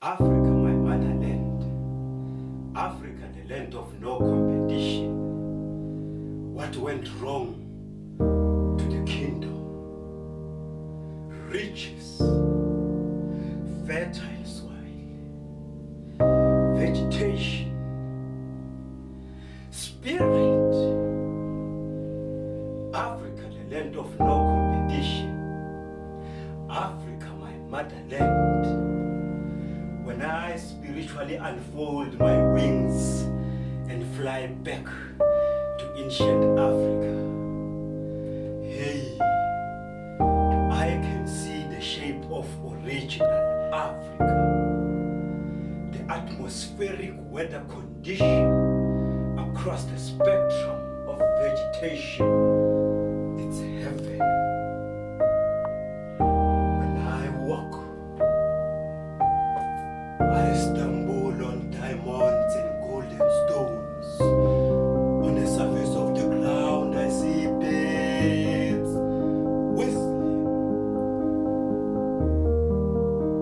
Africa, my motherland. Africa, the land of no competition. What went wrong to the kingdom? Riches, fertile soil, vegetation, spirit. Africa, the land of no competition. Africa, my motherland. When I spiritually unfold my wings and fly back to ancient Africa, hey, I can see the shape of original Africa. The atmospheric weather condition across the spectrum of vegetation. It's heaven. When I walk, I stumble on diamonds and golden stones. On the surface of the ground, I see birds whistling.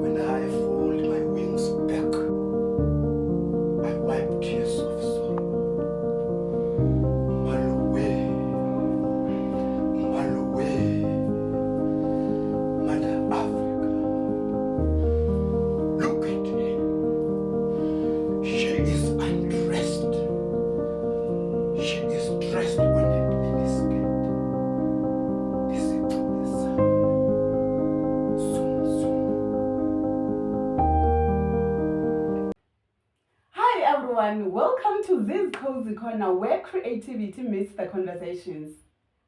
When I fold my wings back, I wipe tears of sorrow. Maluwe, Mother Africa. Look at her. She is undressed. She is dressed on a miniskirt. This is the sun. Zoom, zoom. Hi everyone, welcome to this cozy corner where creativity meets the conversations.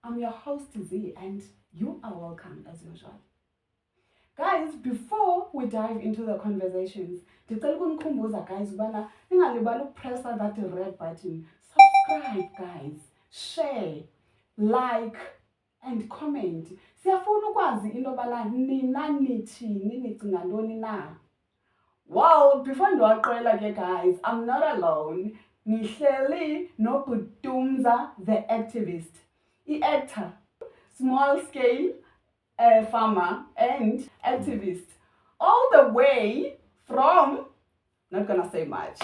I'm your host Z and you are welcome as usual. Guys, before we dive into the conversations, ndicela ukunikhumbuza guys ubana ningalibali ukupressa that red button. Subscribe guys, share, like and comment. Siyafuna ukwazi into bala nina nithini nicinga ntoni na. Well, before ndiwaqela ke guys, I'm not alone. Nihleli no Tumza the activist, actor, small scale farmer and activist, all the way from, not gonna say much.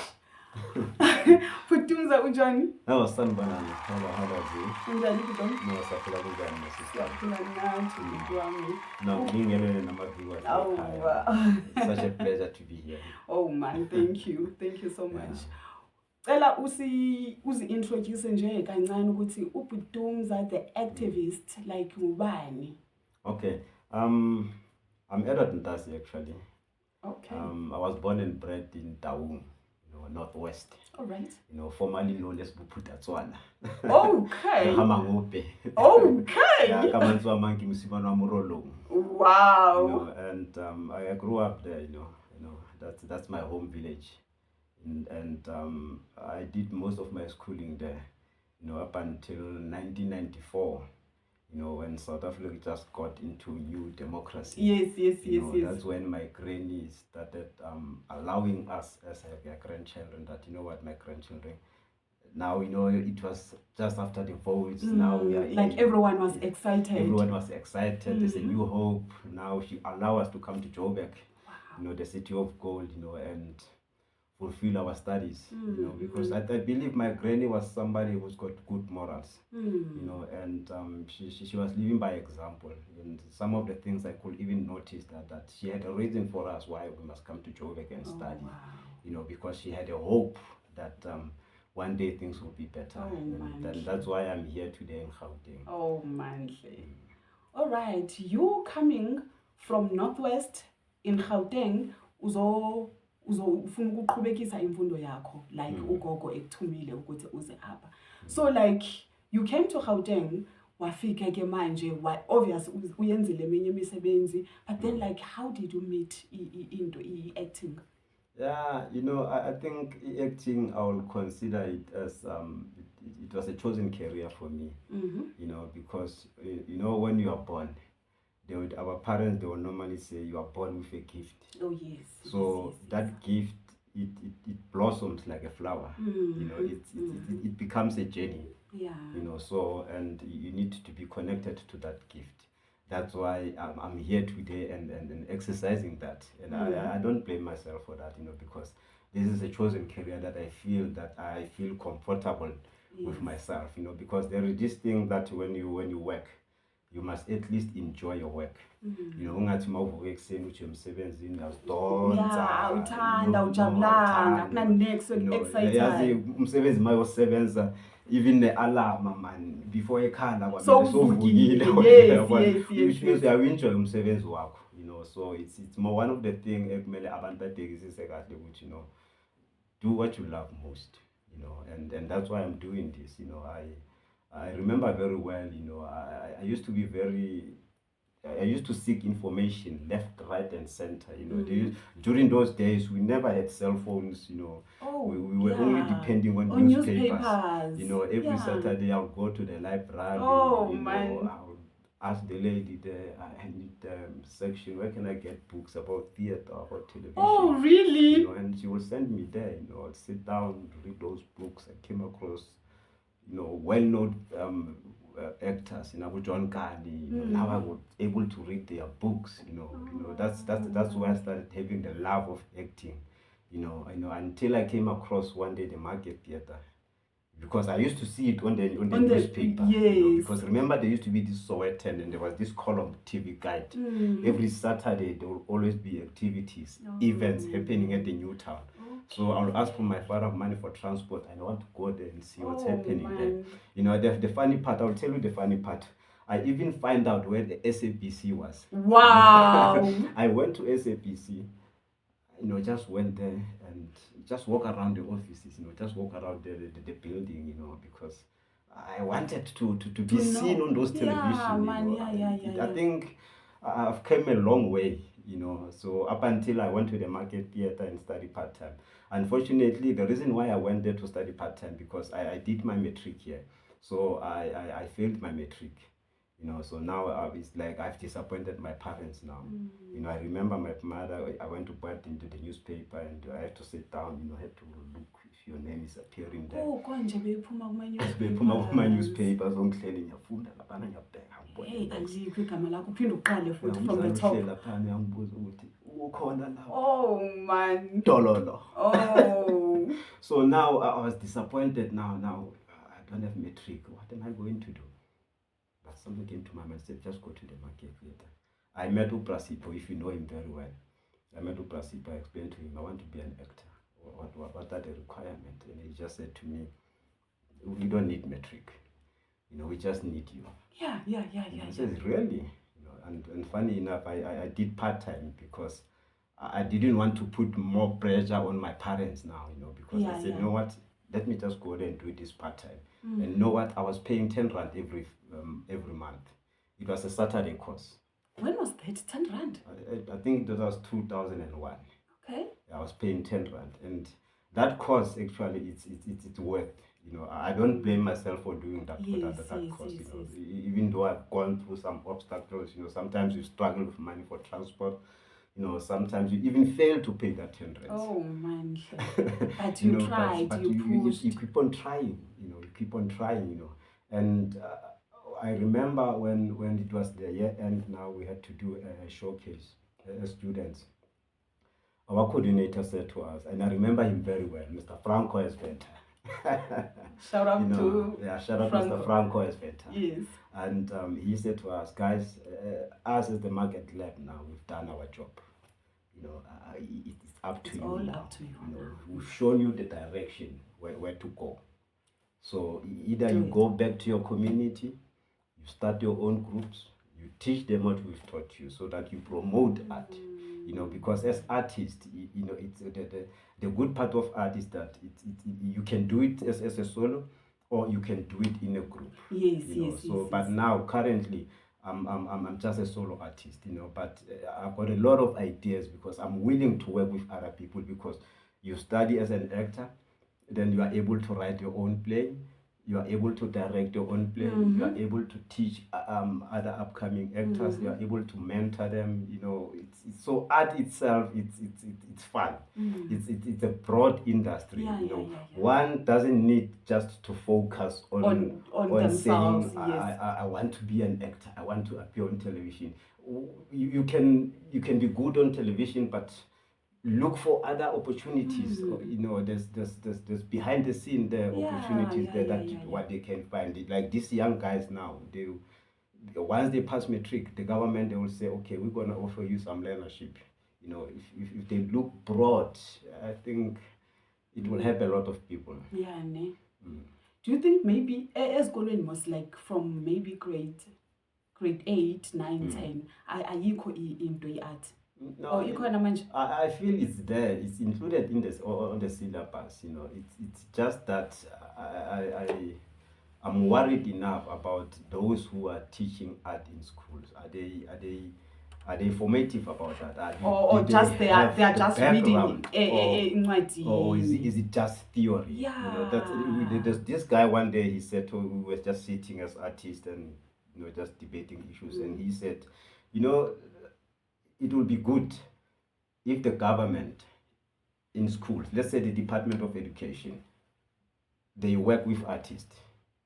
Tumza ujani? Now, Sanbanani, how about you? Unjani kudom? No, Safila Bugani, my sister. Siyaphila nathi ngikwami. Now, being alone in my viewers, it's such a pleasure to be here. Oh man, thank you. Thank you so much. Cela uzi-introduce nje kancane ukuthi uButumza the activist like ubani? Okay. I'm Edward Ntasi actually. Okay. I was born and bred in Taung, Northwest. All right. Formerly known as Buputatswana. Okay. Hamangope. Okay. Yeah, Kamanzwa Manki Musibano Amurolo. Wow. And I grew up there, that's my home village. And I did most of my schooling there, up until 1994, when South Africa just got into new democracy. Yes. That's when my granny started allowing us as her grandchildren that, my grandchildren, now, it was just after the votes. Now we are like everyone was excited. Everyone was excited. There's a new hope. Now she allow us to come to Joburg, the city of gold, and fulfill our studies, because I believe my granny was somebody who's got good morals, and she was living by example. And some of the things I could even notice that she had a reason for us why we must come to Joburg and study, because she had a hope that one day things will be better. And that's why I'm here today in Gauteng. Oh, manly. All right, you coming from Northwest in Gauteng, ufuna ukuqhubekisa imfundo yakho like ugogo ekuthumile ukuthi uze apha. So like you came to Gauteng, wafika ke manje, obvious uyenzile eminye imisebenzi, but then like how did you meet into acting? Yeah, I think acting, I will consider it as it was a chosen career for me, because when you are born, our parents, they will normally say you are born with a gift. Oh yes. So that gift, it blossoms like a flower. It becomes a journey. Yeah. So and you need to be connected to that gift. That's why I'm here today and exercising that. And I don't blame myself for that, because this is a chosen career that I feel comfortable with myself, because there is this thing that when you work, you must at least enjoy your work. Ungathi mawuvuka ekuseni uthi emsebenzini uyazidonsa, Yeah, uthanda, ujabulanga, akunanext yazi excited. umsebenzi mayosebenza even ne-alarm man before ekhala kwamele Sowuvukile. sovukile, Yes, yabona? yes, yes, Which means yes. uyawenjoy umsebenzi wakho, so it's more one of the thing ekumele abantu babhekisise kahle ukuthi, do what you love most, and that's why I'm doing this. I remember very well, I used to be I used to seek information left, right, and center. During those days, we never had cell phones. We were only depending on newspapers. Every Saturday I'll go to the library. Man. I'll ask the lady there, I need section, where can I get books about theater, about television? Oh, really? And she will send me there. I'll sit down, read those books. I came across, well-known actors, John Carney. Now I was able to read their books. That's where I started having the love of acting. Until I came across one day the Market Theater, because I used to see it on the newspaper. Yes. Because remember, there used to be this Sowetan, and there was this column TV guide. Every Saturday there will always be activities, events happening at the new town. So I'll ask for my father money for transport, and I want to go there and see what's happening there. The funny part, I'll tell you the funny part. I even find out where the SABC was. Wow. I went to SABC, just went there and just walk around the offices, just walk around the building, because I wanted to be seen on those television. I think I've come a long way, so up until I went to the Market Theater and studied part-time. Unfortunately, the reason why I went there to study part-time, because I did my matric here. So I failed my matric. So now it's like I've disappointed my parents now. I remember my mother, I went to put into the newspaper, and I had to sit down, I had to look if your name is appearing there. Oh, konje beyiphuma kuma newspapers ongihleli ngiyafunda laphana ngiyabheka Hey, alikho igama lakho uphinde uqale futhi from the top. Laphana yangibuza ukuthi ukhona la. Oh man. Dololo. Oh. So now I was disappointed. Now I don't have matric. What am I going to do? But something came to my mind and said, just go to the Market Theater. I met Uprasipo, if you know him very well. I met Uprasipo, I explained to him, I want to be an actor. What are the requirements? And he just said to me, we don't need matric. We just need you. Yeah. I said, really? And funny enough, I did part-time because I didn't want to put more pressure on my parents now, because I said, you know what, let me just go there and do this part-time. And you know what, I was paying 10 rand every month. It was a Saturday course. When was that? 10 rand? I think that was 2001. Okay. I was paying 10 rand, and that course actually it's worth. I don't blame myself for doing that course. Even though I've gone through some obstacles, sometimes you struggle with money for transport. Sometimes you even fail to pay that 10 rand. Oh man! But you tried, but you pushed. You keep on trying. You keep on trying. And I remember when it was the year end. Now we had to do a showcase as students. Our coordinator said to us, and I remember him very well, Mr. Franco Esventa. Shout out to shout out Franco. Mr. Franco Esventa. Yes. And he said to us, guys, us as the market lab now, we've done our job. It's up to you. All now. up to you. We've shown you the direction where to go. So either you go back to your community, you start your own groups, you teach them what we've taught you, so that you promote art. Because as artists, it's the good part of art is that you can do it as a solo, or you can do it in a group. Yes. But now currently, I'm just a solo artist, but I've got a lot of ideas, because I'm willing to work with other people, because you study as an actor, then you are able to write your own play. You are able to direct your own play. You are able to teach other upcoming actors. You are able to mentor them. You know, it's so art itself. It's fun. It's a broad industry. You know, one doesn't need just to focus on themselves. saying Yes. I want to be an actor. I want to appear on television. You can be good on television, but look for other opportunities. You know, there's behind the scene there opportunities there that what they can find. Like these young guys now, they once they pass matric, the government, they will say, okay, we're gonna offer you some learnership. You know, if they look broad, I think it will help a lot of people. Yeah, ne. Do you think maybe esikolweni was like from maybe grade 8, 9, 10 ayikho into ye-art? No, I feel it's there. It's included in this on the syllabus. You know, it's just that I'm worried enough about those who are teaching art in schools. Are they formative about that? Or just they are just reading or is it just theory? Yeah. You know, there's this guy one day, he said we were just sitting as artists and, you know, just debating issues, and he said, you know, it will be good if the government in schools, let's say the Department of Education, they work with artists,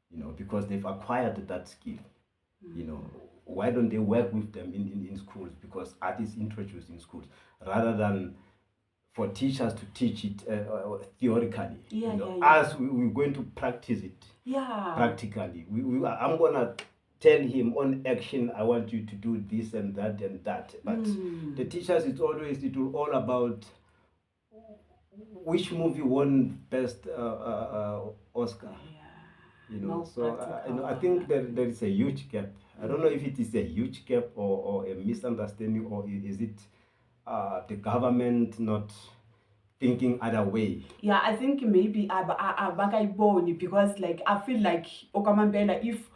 you know, because they've acquired that skill. You know, why don't they work with them in schools? Because art is introduced in schools rather than for teachers to teach it theoretically. As we're going to practice it practically. I'm going to tell him on action, I want you to do this and that and that. But the teachers, it will all about which movie won best Oscar. You know, so I think there is a huge gap. I don't know if it is a huge gap or a misunderstanding, or is it the government not thinking other way? Yeah, I think maybe abakayiboni, because like I feel like okwamambela, if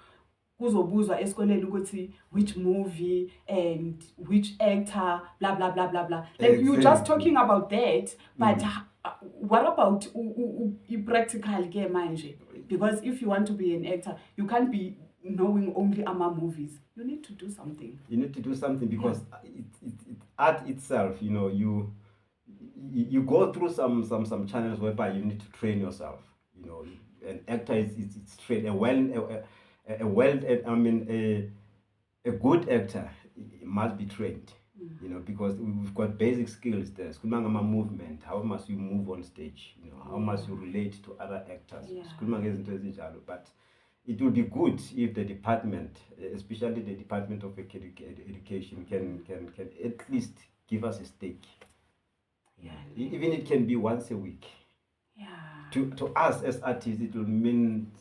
kuzobuzwa esikoleni ukuthi which movie and which actor, blah blah blah blah blah, like you're just talking about that, but what about practical ke manje? Because if you want to be an actor, you can't be knowing only ama movies. You need to do something. You need to do something, because art itself, you know, you go through some channels whereby you need to train yourself. You know, an actor is trained. A good actor must be trained. You know, because we've got basic skills there. Movement. How must you move on stage? You know, how must you relate to other actors? But it will be good if the department, especially the Department of Education, can at least give us a stake. Even it can be once a week. To us as artists, it will mean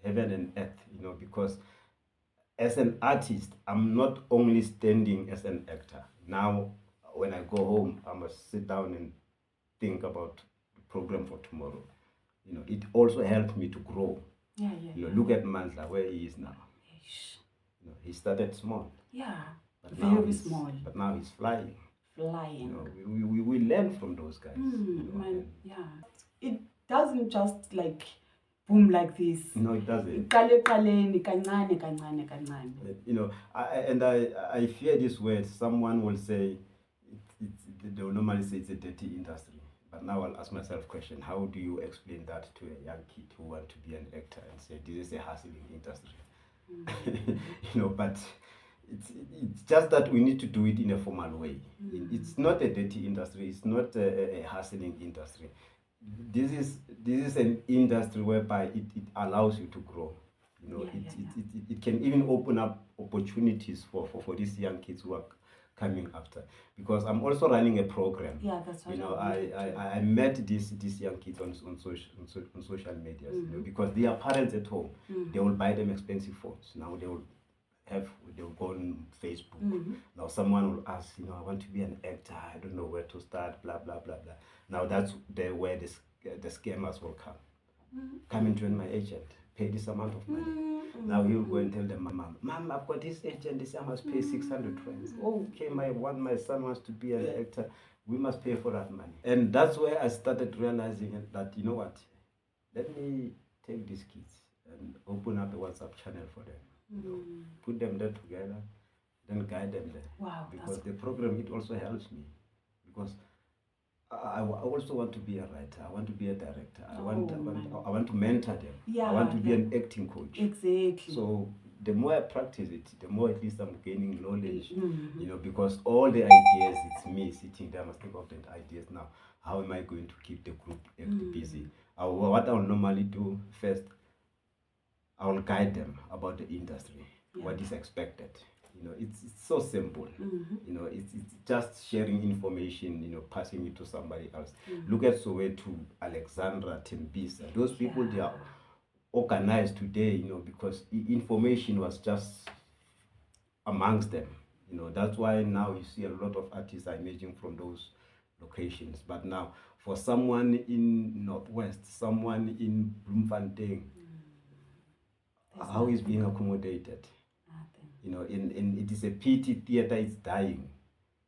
heaven and earth. You know, because as an artist, I'm not only standing as an actor. Now, when I go home, I must sit down and think about the program for tomorrow. You know, it also helped me to grow. You know, look at Mandla, where he is now. You know, he started small. Very small. But now he's flying. You know, we learn from those guys. You know, it doesn't just like boom like this. No, it doesn't. You know, I fear this word. Someone will say, they will normally say it's a dirty industry. But now I'll ask myself a question: how do you explain that to a young kid who wants to be an actor and say this is a hustling industry? You know, but it's just that we need to do it in a formal way. It's not a dirty industry. It's not a hustling industry. This is an industry whereby it allows you to grow. You know, it can even open up opportunities for these young kids who are coming after. Because I'm also running a program. That's what you know. I met these young kids on social media. You know, because their parents at home, they will buy them expensive phones. Now they'll go on Facebook. Now someone will ask, you know, I want to be an actor. I don't know where to start. Blah blah blah blah. Now that's where the scammers will come. Come and join my agent. Pay this amount of money. Now he'll go and tell them, Mom, I've got this agent. This I must pay 600 francs. Okay, my son wants to be an actor. We must pay for that money. And that's where I started realizing that, you know what? Let me take these kids and open up a WhatsApp channel for them. You know, put them there together, then guide them there. Wow, because the program, it also helps me, because I also want to be a writer. I want to be a director. I want to mentor them. Yeah, I want to be an acting coach. Exactly. So the more I practice it, the more at least I'm gaining knowledge. Mm-hmm. You know, because all the ideas, it's me sitting there. I must think of the ideas now. How am I going to keep the group busy? What I'll normally do first, I will guide them about the industry, what is expected. You know, it's so simple. You know, it's just sharing information, you know, passing it to somebody else. Look at Soweto, Alexandra, Tembisa. Those people, they are organized today, you know, because information was just amongst them. You know, that's why now you see a lot of artists are emerging from those locations. But now, for someone in Northwest, someone in Bloemfontein, how is being accommodated? Nothing. You know, in it is a pity theater is dying.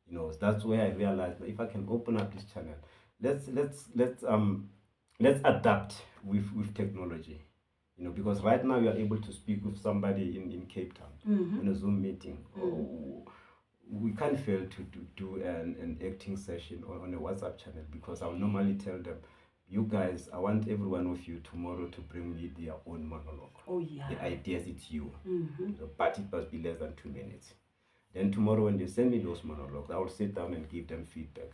You know, that's where I realized that if I can open up this channel, let's adapt with technology. You know, because right now you are able to speak with somebody in Cape Town on a Zoom meeting. We can't fail to do an acting session on a WhatsApp channel, because I'll normally tell them, you guys, I want every one of you tomorrow to bring me their own monologue. Oh yeah. The ideas, it's you. You know, but it must be less than 2 minutes. Then tomorrow when they send me those monologues, I will sit down and give them feedback.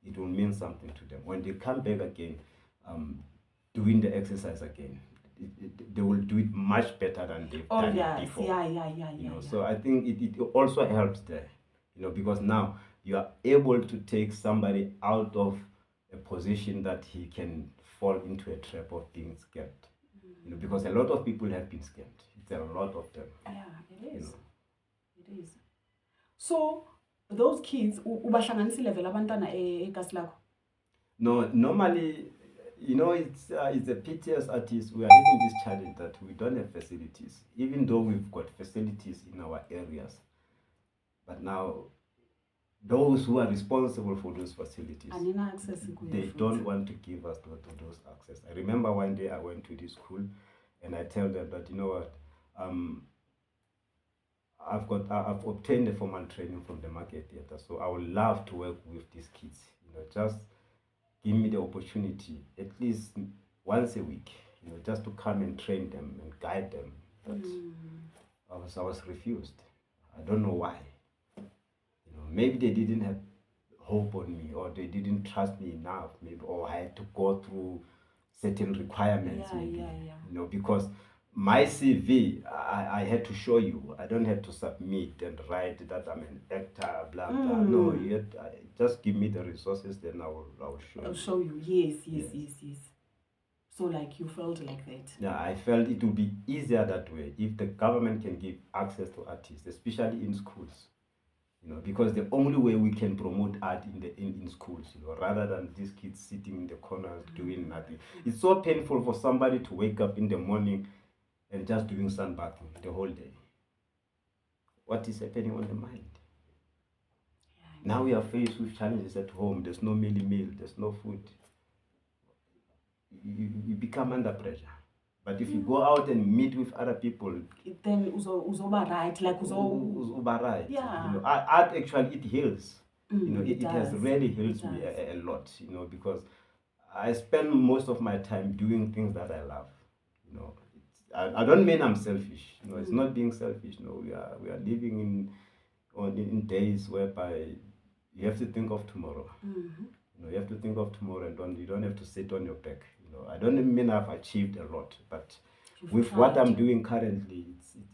It will mean something to them. When they come back again, doing the exercise again, they will do it much better than they've done it before. You know, so I think it also helps there. You know, because now you are able to take somebody out of a position that he can fall into a trap of being scammed. You know, because a lot of people have been scammed. It's a lot of them. Yeah, it is. You know. It is. So those kids, ubahlanganisile vele abantwana ekhasi lakho? No, normally, you know, it's a pity as artists, we are having this challenge that we don't have facilities, even though we've got facilities in our areas. But now, those who are responsible for those facilities, they don't want to give us those access. I remember one day I went to this school and I tell them that, you know what, I've obtained a formal training from the market theater, so I would love to work with these kids. You know, just give me the opportunity at least once a week, you know, just to come and train them and guide them. But I was refused. I don't know why. You know, maybe they didn't have hope on me, or they didn't trust me enough, maybe, or I had to go through certain requirements, maybe. You know, because my CV, I had to show you. I don't have to submit and write that I'm an actor, blah blah. No, just give me the resources, then I will show you. I'll show you. Yes. So like you felt like that? Yeah, I felt it would be easier that way if the government can give access to artists, especially in schools. You know, because the only way we can promote art in schools, you know, rather than these kids sitting in the corners doing nothing. It's so painful for somebody to wake up in the morning and just doing sunbathing the whole day. What is happening on the mind? Now we are faced with challenges at home. There's no meal, there's no food. You become under pressure. But if you go out and meet with other people, then uzoba right, like uzoba right. Yeah. You know, art actually, it heals. You know, it has really healed me a lot. You know, because I spend most of my time doing things that I love. You know, I don't mean I'm selfish. You know, it's not being selfish. No, we are living in days whereby you have to think of tomorrow. You know, you have to think of tomorrow, and you don't have to sit on your back. You know, I don't mean I've achieved a lot, but with what I'm doing currently,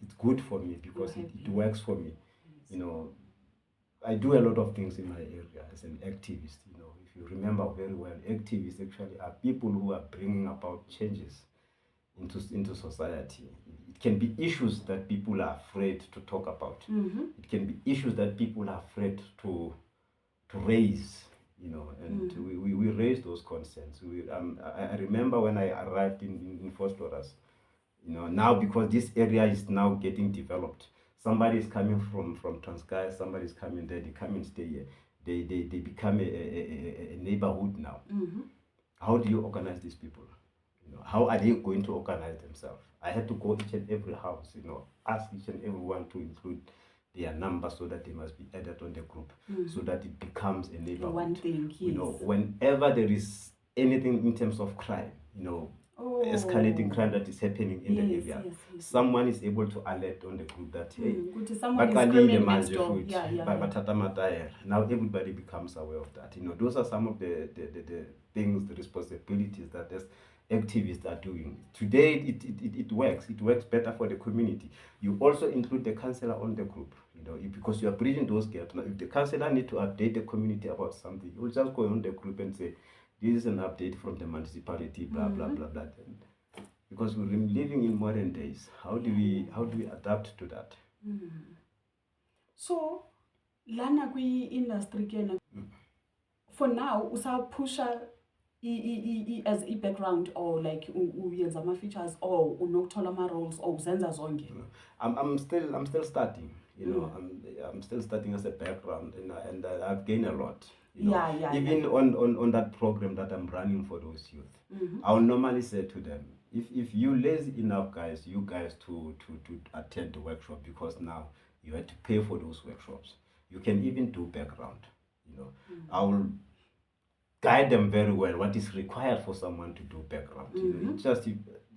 it's good for me because it works for me. You know, I do a lot of things in my area as an activist. You know, if you remember very well, activists actually are people who are bringing about changes into society. It can be issues that people are afraid to talk about. It can be issues that people are afraid to raise. You know, and we raise those concerns. I remember when I arrived in Fostoras, you know, now because this area is now getting developed, somebody is coming from Transkei, somebody is coming there, they come and stay here. They become a neighborhood now. How do you organize these people? You know, how are they going to organize themselves? I had to go each and every house, you know, ask each and everyone to include their number so that they must be added on the group, so that it becomes a neighborhood. One thing, yes. You know, whenever there is anything in terms of crime, you know, escalating crime that is happening in the area, someone is able to alert on the group that, hey, someone is screaming next door. Now everybody becomes aware of that. You know, those are some of the things, the responsibilities that as activists are doing. Today it works. It works better for the community. You also include the councillor on the group, you know, because you are bridging those gaps. Now, if the councillor need to update the community about something, you will just go on the group and say, this is an update from the municipality, blah blah blah blah. Because we're living in modern days, how do we adapt to that? So lana kwi-industry kena for now usapusha as a background, or like uyenza ama-features, or unokuthola ama-roles, or uzenza zonke? I'm still starting, you know. I'm still starting as a background, you know, and I've gained a lot. You know, even on that program that I'm running for those youth, I'll normally say to them, if you lazy enough, you guys to attend the workshop, because now you have to pay for those workshops. You can even do background, you know. I will guide them very well what is required for someone to do background. You know, it's just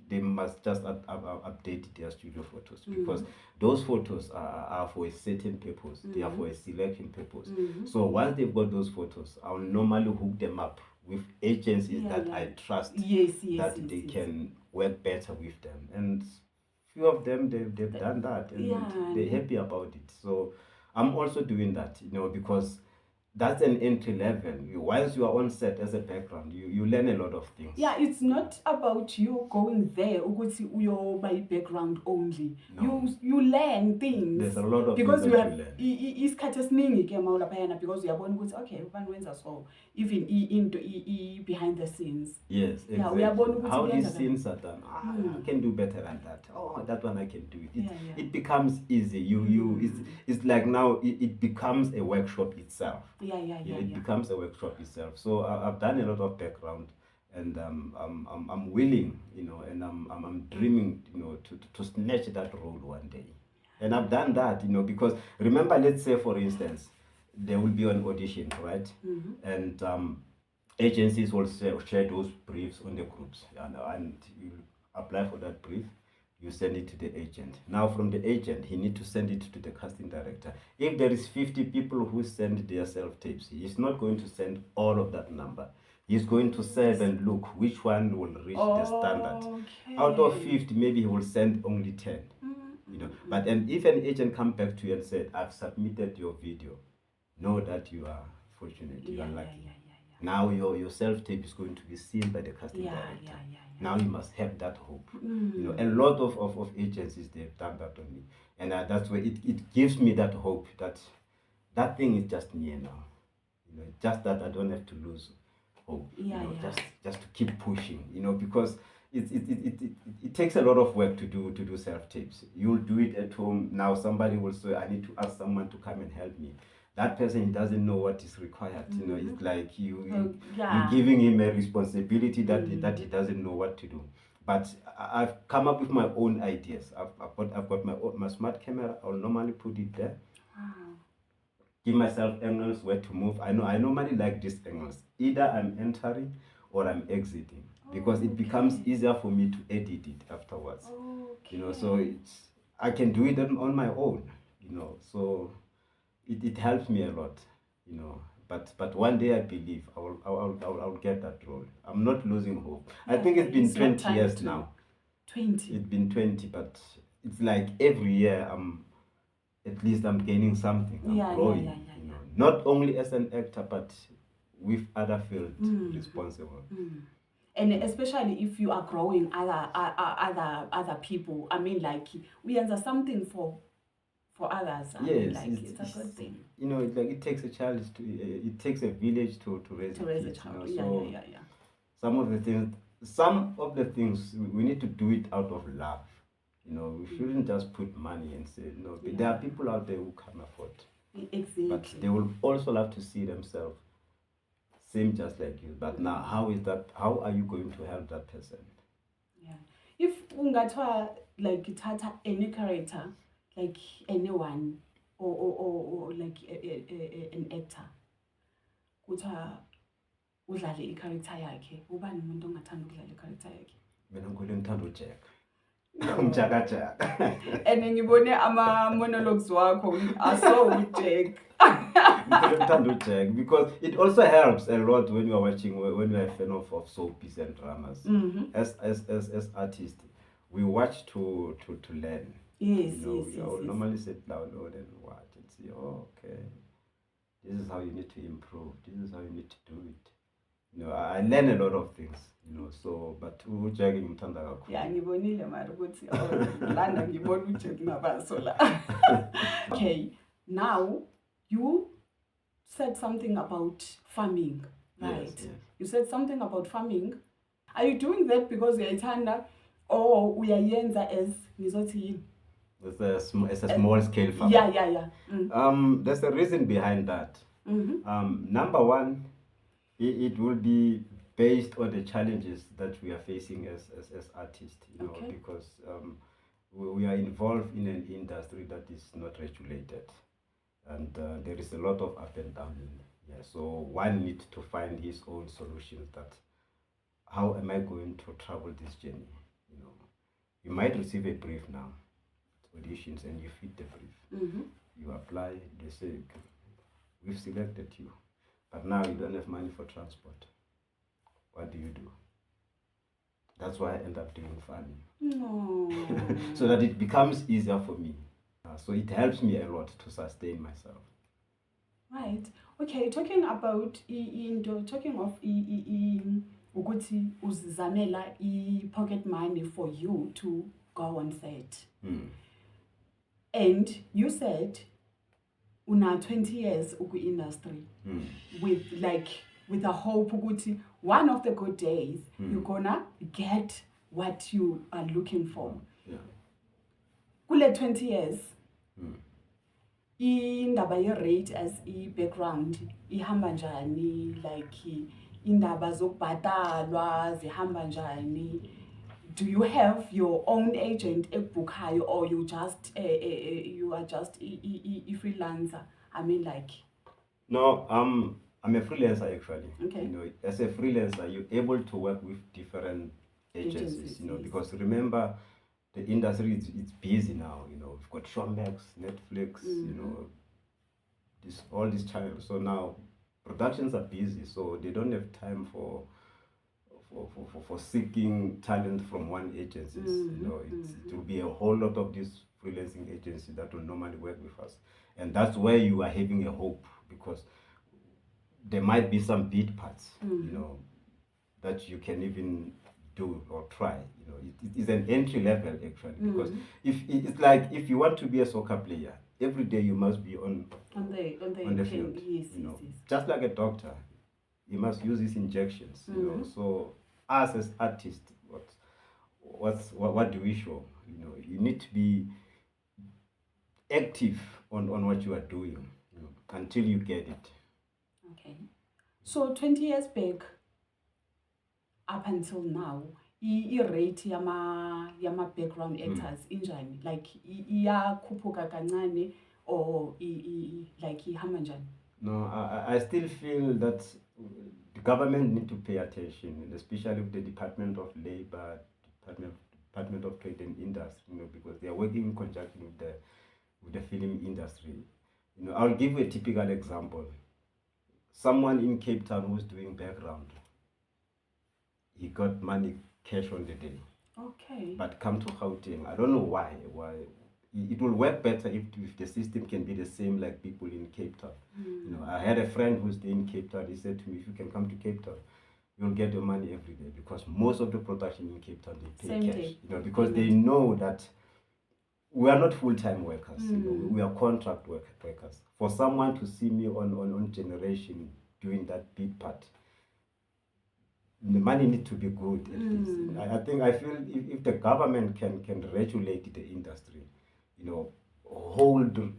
they must just update their studio photos, because those photos are for a certain purpose. They are for a selection purpose. So once they've got those photos, I'll normally hook them up with agencies that I trust, that they can work better with them. And few of them, they've done that, and they're happy about it. So I'm also doing that, you know, because that's an entry level. Once you are on set as a background, you learn a lot of things. Yeah, it's not about you going there by background only. No. You learn things. There's a lot of because things you that have, you learn. Isikhathi esiningi ke mawulaphayana, because uyabona ukuthi okay ubani wenza so, even into behind the scenes. Yes, exactly. How these scenes are done. I can do better than that. Oh, that one I can do. It becomes easy. It's like now it becomes a workshop itself. It becomes a workshop itself. So I've done a lot of background, and I'm willing, you know, and I'm dreaming, you know, to snatch that role one day. And I've done that, you know, because remember, let's say for instance, there will be an audition, right? And agencies will share those briefs on the groups, and you apply for that brief. You send it to the agent. Now from the agent, he needs to send it to the casting director. If there is 50 people who send their self-tapes, he's not going to send all of that number. He's going to save and look which one will reach the standard. Out of 50, maybe he will send only 10. You know, but and if an agent comes back to you and said, I've submitted your video, know that you are fortunate, you are lucky. Now your self-tape is going to be seen by the casting director. Now you must have that hope. You know, a lot of agencies, they've done that on me. And that's where it gives me that hope that thing is just near now. You know, just that I don't have to lose hope. Just to keep pushing, you know, because it takes a lot of work to do self-tapes. You'll do it at home. Now somebody will say, I need to ask someone to come and help me. That person doesn't know what is required. You know, it's like you're giving him a responsibility that he doesn't know what to do. But I've come up with my own ideas. I've got my smart camera. I'll normally put it there. Give myself angles where to move. I normally like these angles. Either I'm entering or I'm exiting, because it becomes easier for me to edit it afterwards. You know, so I can do it on my own. You know, so it helps me a lot. You know, but one day I believe I'll get that role. I'm not losing hope. I think it's been 20 years now. 20. It's been 20, but it's like every year at least I'm gaining something. I'm growing. You know, not only as an actor, but with other fields responsible. And especially if you are growing other people. I mean, like we answer something for others. I mean, like it's a good thing. You know, like it takes a child it takes a village to raise a child. You know, so some of the things we need to do it out of love. You know, we shouldn't just put money and say no. There are people out there who can afford. Exactly. But they will also love to see themselves same just like you. But now, how are you going to help that person? ungathiwa like ithatha any character, like anyone, or like an actor, kuthiwa udlale i-character yakhe, ubani umuntu ongathanda ukudlala i-character yakhe? Mina ngithanda uJack. Umjakajaka. And ngibone ama-monologues wakho, I saw uJack. Ngithanda uJack because it also helps a lot when you are watching, when you are a fan of soapies and dramas. As artists, we watch to learn. Yes, I will normally sit down and watch and see, okay, this is how you need to improve. This is how you need to do it. I learn a lot of things, so, but uJack ngimthanda kakhulu. Yeah, ngibonile mara ukuthi lana ngibona uJack nabaso la. Okay, now you said something about farming, right? Yes. You said something about farming. Are you doing that because uyayithanda or uyayenza as ngizothi? It's a small scale farm. Yeah. There's a reason behind that. Number one, it will be based on the challenges that we are facing as artists, because we are involved in an industry that is not regulated, and there is a lot of up and down. So one needs to find his own solutions. That how am I going to travel this journey? You might receive a brief now, auditions, and you fit the brief. You apply, they say, we've selected you, but now you don't have money for transport. What do you do? That's why I end up doing farming. No. So that it becomes easier for me. So it helps me a lot to sustain myself. Right. Okay, talking about talking of ukuthi uzizamela pocket money for you to go on set. And you said una 20 years uku industry with a hope ukuthi one of the good days you're gonna get what you are looking for. Kule 20 years indaba ye-rate as i-background ihamba njani, like indaba zokubhatalwa zihamba njani? Do you have your own agent ekubukhayo, or you are just a freelancer? I mean, like. No, I'm a freelancer actually. Okay. As a freelancer, you're able to work with different agencies. Because remember, the industry it's busy now. We've got Showmax, Netflix, all these channels. So now productions are busy, so they don't have time for seeking talent from one agency. It will be a whole lot of these freelancing agencies that will normally work with us, and that's where you are having a hope, because there might be some bid parts, that you can even do or try. It is an entry level actually, because if you want to be a soccer player, every day you must be on the field. Yes. Just like a doctor, you must use these injections. So us as artists, what do we show? You need to be active on what you are doing, until you get it. Okay. So 20 years back, up until now, i-rate yama background actors injani? Like iyakhuphuka kancane or like ihamba njani? No, I still feel that the government need to pay attention, especially with the Department of Labor, Department of Trade and Industry, because they are working in conjunction with the film industry. I'll give you a typical example. Someone in Cape Town who's doing background, he got money cash on the day. Okay. But come to Gauteng, I don't know why. It will work better if the system can be the same like people in Cape Town. I had a friend who's in Cape Town. He said to me, if you can come to Cape Town, you'll get your money every day, because most of the production in Cape Town, they pay cash. Because they know that we are not full-time workers. We are contract workers. For someone to see me on Generation doing that big part, the money needs to be good at least. I feel if the government can regulate the industry, hold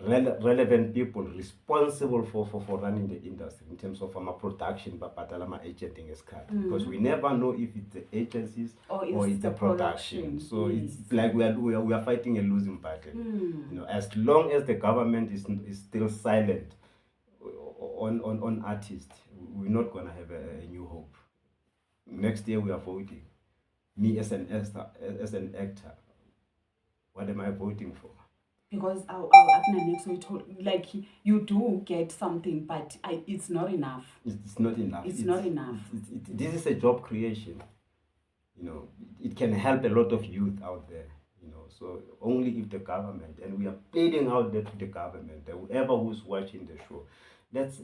relevant people responsible for running the industry in terms of production, but agenting is cut, because we never know if it's the agencies or it's the production. So it's like we are fighting a losing battle. As long as the government is still silent on artists, we're not gonna have a new hope. Next year we are voting. Me as an actor, what am I voting for? Because our next we told, like, you do get something, but it's not enough. It's not enough. It's not enough. This is a job creation. It can help a lot of youth out there. So only if the government, and we are pleading out there to the government, whoever who's watching the show, let's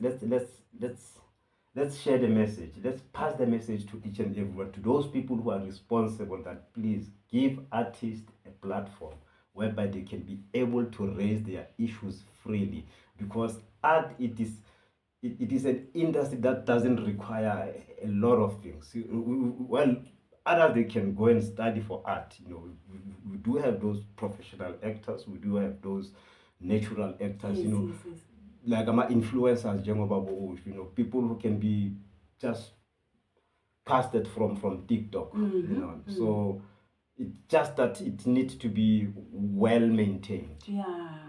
share the message. Let's pass the message to each and everyone, to those people who are responsible, that please give artists a platform whereby they can be able to raise their issues freely, because art, it is an industry that doesn't require a lot of things. Well, others, they can go and study for art. We do have those professional actors, we do have those natural actors. Yes. Like influencers, people who can be just casted from TikTok. So it's just that it needs to be well maintained. Yeah,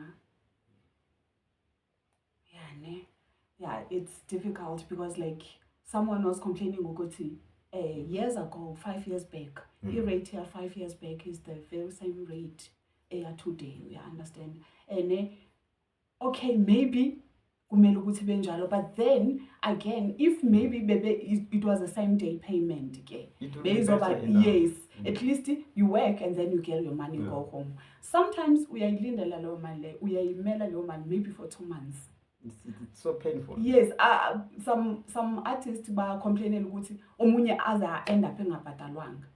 it's difficult, because like someone was complaining Ogoti years ago, 5 years back, the rate here 5 years back is the very same rate today. We understand. And okay, maybe but then again, if maybe it was the same day payment, yes, at least you work and then you get your money, go home. Sometimes we are maybe for 2 months. It's so painful. Yes, some artists are complaining ukuthi omunye aza end up engabhatalwanga.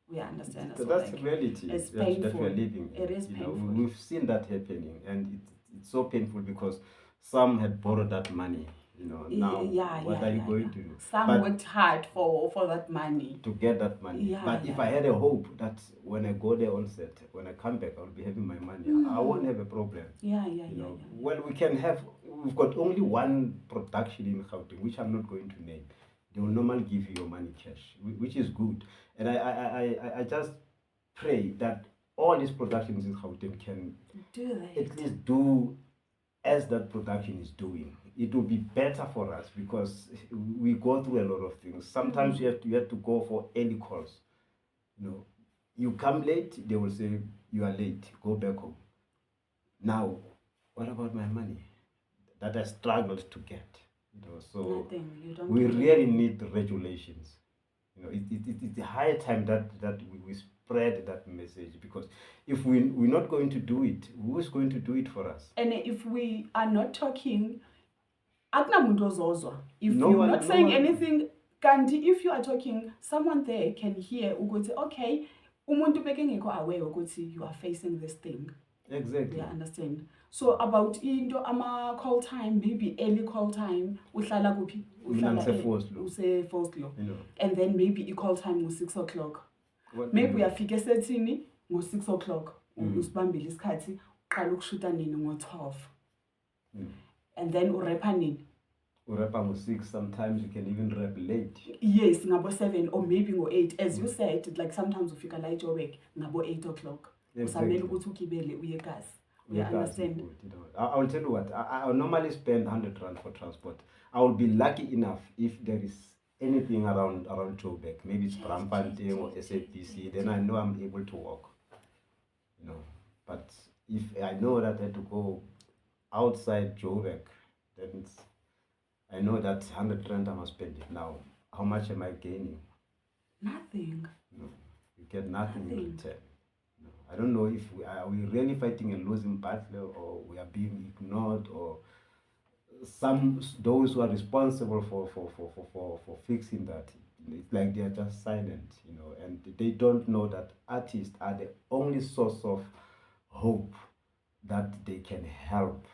We understand. So that's the reality it's that we are living in. It is painful. We've seen that happening, and it's so painful, because some had borrowed that money. Now what are you going to do? Some worked hard for that money. To get that money. If I had a hope that when I go there on set, when I come back, I'll be having my money, I won't have a problem. Well, we've got only one production in Gauteng, which I'm not going to name. They will normally give you your money cash, which is good. And I just pray that all these productions in Gauteng can at least do as that production is doing. It will be better for us, because we go through a lot of things. Sometimes you have to go for early calls. You come late, they will say you are late, go back home. Now, what about my money that I struggled to get? So we really need regulations. It's high time that we spread that message, because if we're not going to do it, who is going to do it for us? And if we are not talking, if you're not saying anything, Kandi, if you are talking, someone there can hear, okay, umuntu bekengeko aware ukuthi you are facing this thing. Exactly. Yeah, understand. So about into ama call time, maybe early call time, uhlala kuphi? Use Fostlo. And then maybe call time was 6 o'clock. Maybe uyafika esethini ngo 6 o'clock. Usibambile isikhathi, uqala ukushuta nini ngo 12. And then urepa nini? Urepa ngo 6, sometimes you can even rap late. Yes, ngabo 7 or maybe ngo 8. As you said, like sometimes ufika late work, ngabo 8 o'clock. Usamele ukuthi ukibele uye kasi. We understand. I will tell you what, I normally spend 100 rand for transport. I will be lucky enough if there is anything around Joburg, maybe it's Brampante or SAPC, then I know I'm able to walk. But if I know that I have to go outside Joburg, then I know that 100 rand I must spend it. Now, how much am I gaining? Nothing. No, you get nothing in return. I don't know if we really fighting a losing battle, or we are being ignored, or those who are responsible for fixing that. It's like they are just silent, and they don't know that artists are the only source of hope that they can help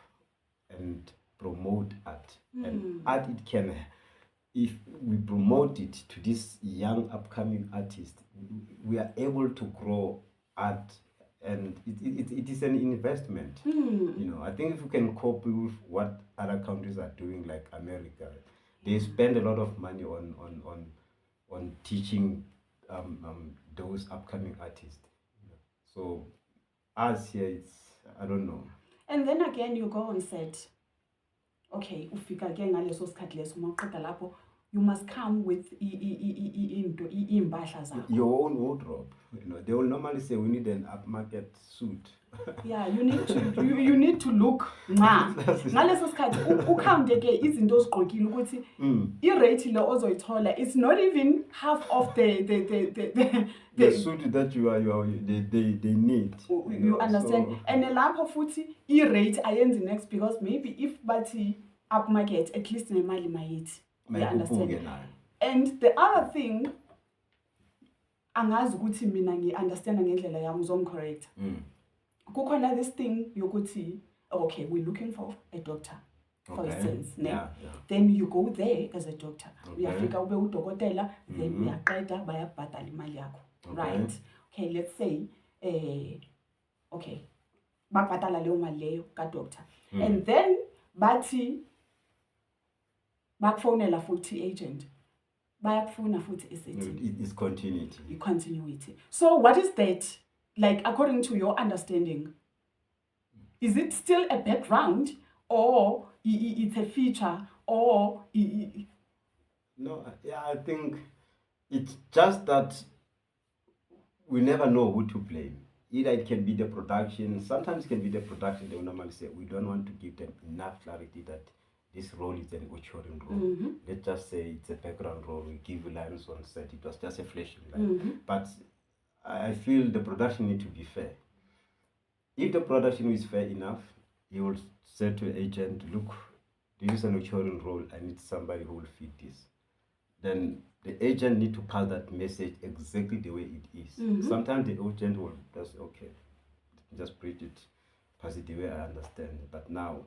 and promote art. And art, if we promote it to these young upcoming artists, we are able to grow art and it is an investment. You know, I think if you can cope with what other countries are doing, like America, they spend a lot of money on teaching those upcoming artists. So us here, it's, I don't know. And then again, you go on set. Okay, ufika ke ngaleso sikhathi leso mawuqeda lapho, you must come with iimpahla zakho. Your own wardrobe. You know, they will normally say we need an upmarket suit. Yeah, you need to you need to look nca. Ngaleso sikhathi ukhawunte ke izinto ozigqokile ukuthi i-rate le ozoyithola, it's not even half of the suit that they need. You understand? So, and lapho futhi i-rate ayenzi next, because maybe if bathi upmarket, at least nemali mayithi. You understand? And the other thing, angazi ukuthi mina ngi-understand ngendlela yami uzongicorrect. Kukhona this thing yokuthi, okay, we're looking for a doctor, for instance. Yeah. Then you go there as a doctor. Uyafika ube udokotela, then uyaqeda bayakubhadala imali yakho. Right? Okay, let's say, okay, babhadala leyo mali leyo ka-doctor. And then bathi bakufonela futhi agent. Bayakufuna futhi it's continuity. Continuity. So what is that? Like, according to your understanding, is it still a background, or it's a feature, or no? Yeah, I think it's just that we never know who to blame. Either it can be the production. Sometimes it can be the production. They will normally say we don't want to give them enough clarity that this role is an uchoring role. Let's just say it's a background role. We give you lines on set. It was just a flashing line. But I feel the production need to be fair. If the production is fair enough, you will say to the agent, look, this is an uchoring role. I need somebody who will fit this. Then the agent need to pass that message exactly the way it is. Sometimes the agent will just, okay, just preach it, pass it the way I understand. But now,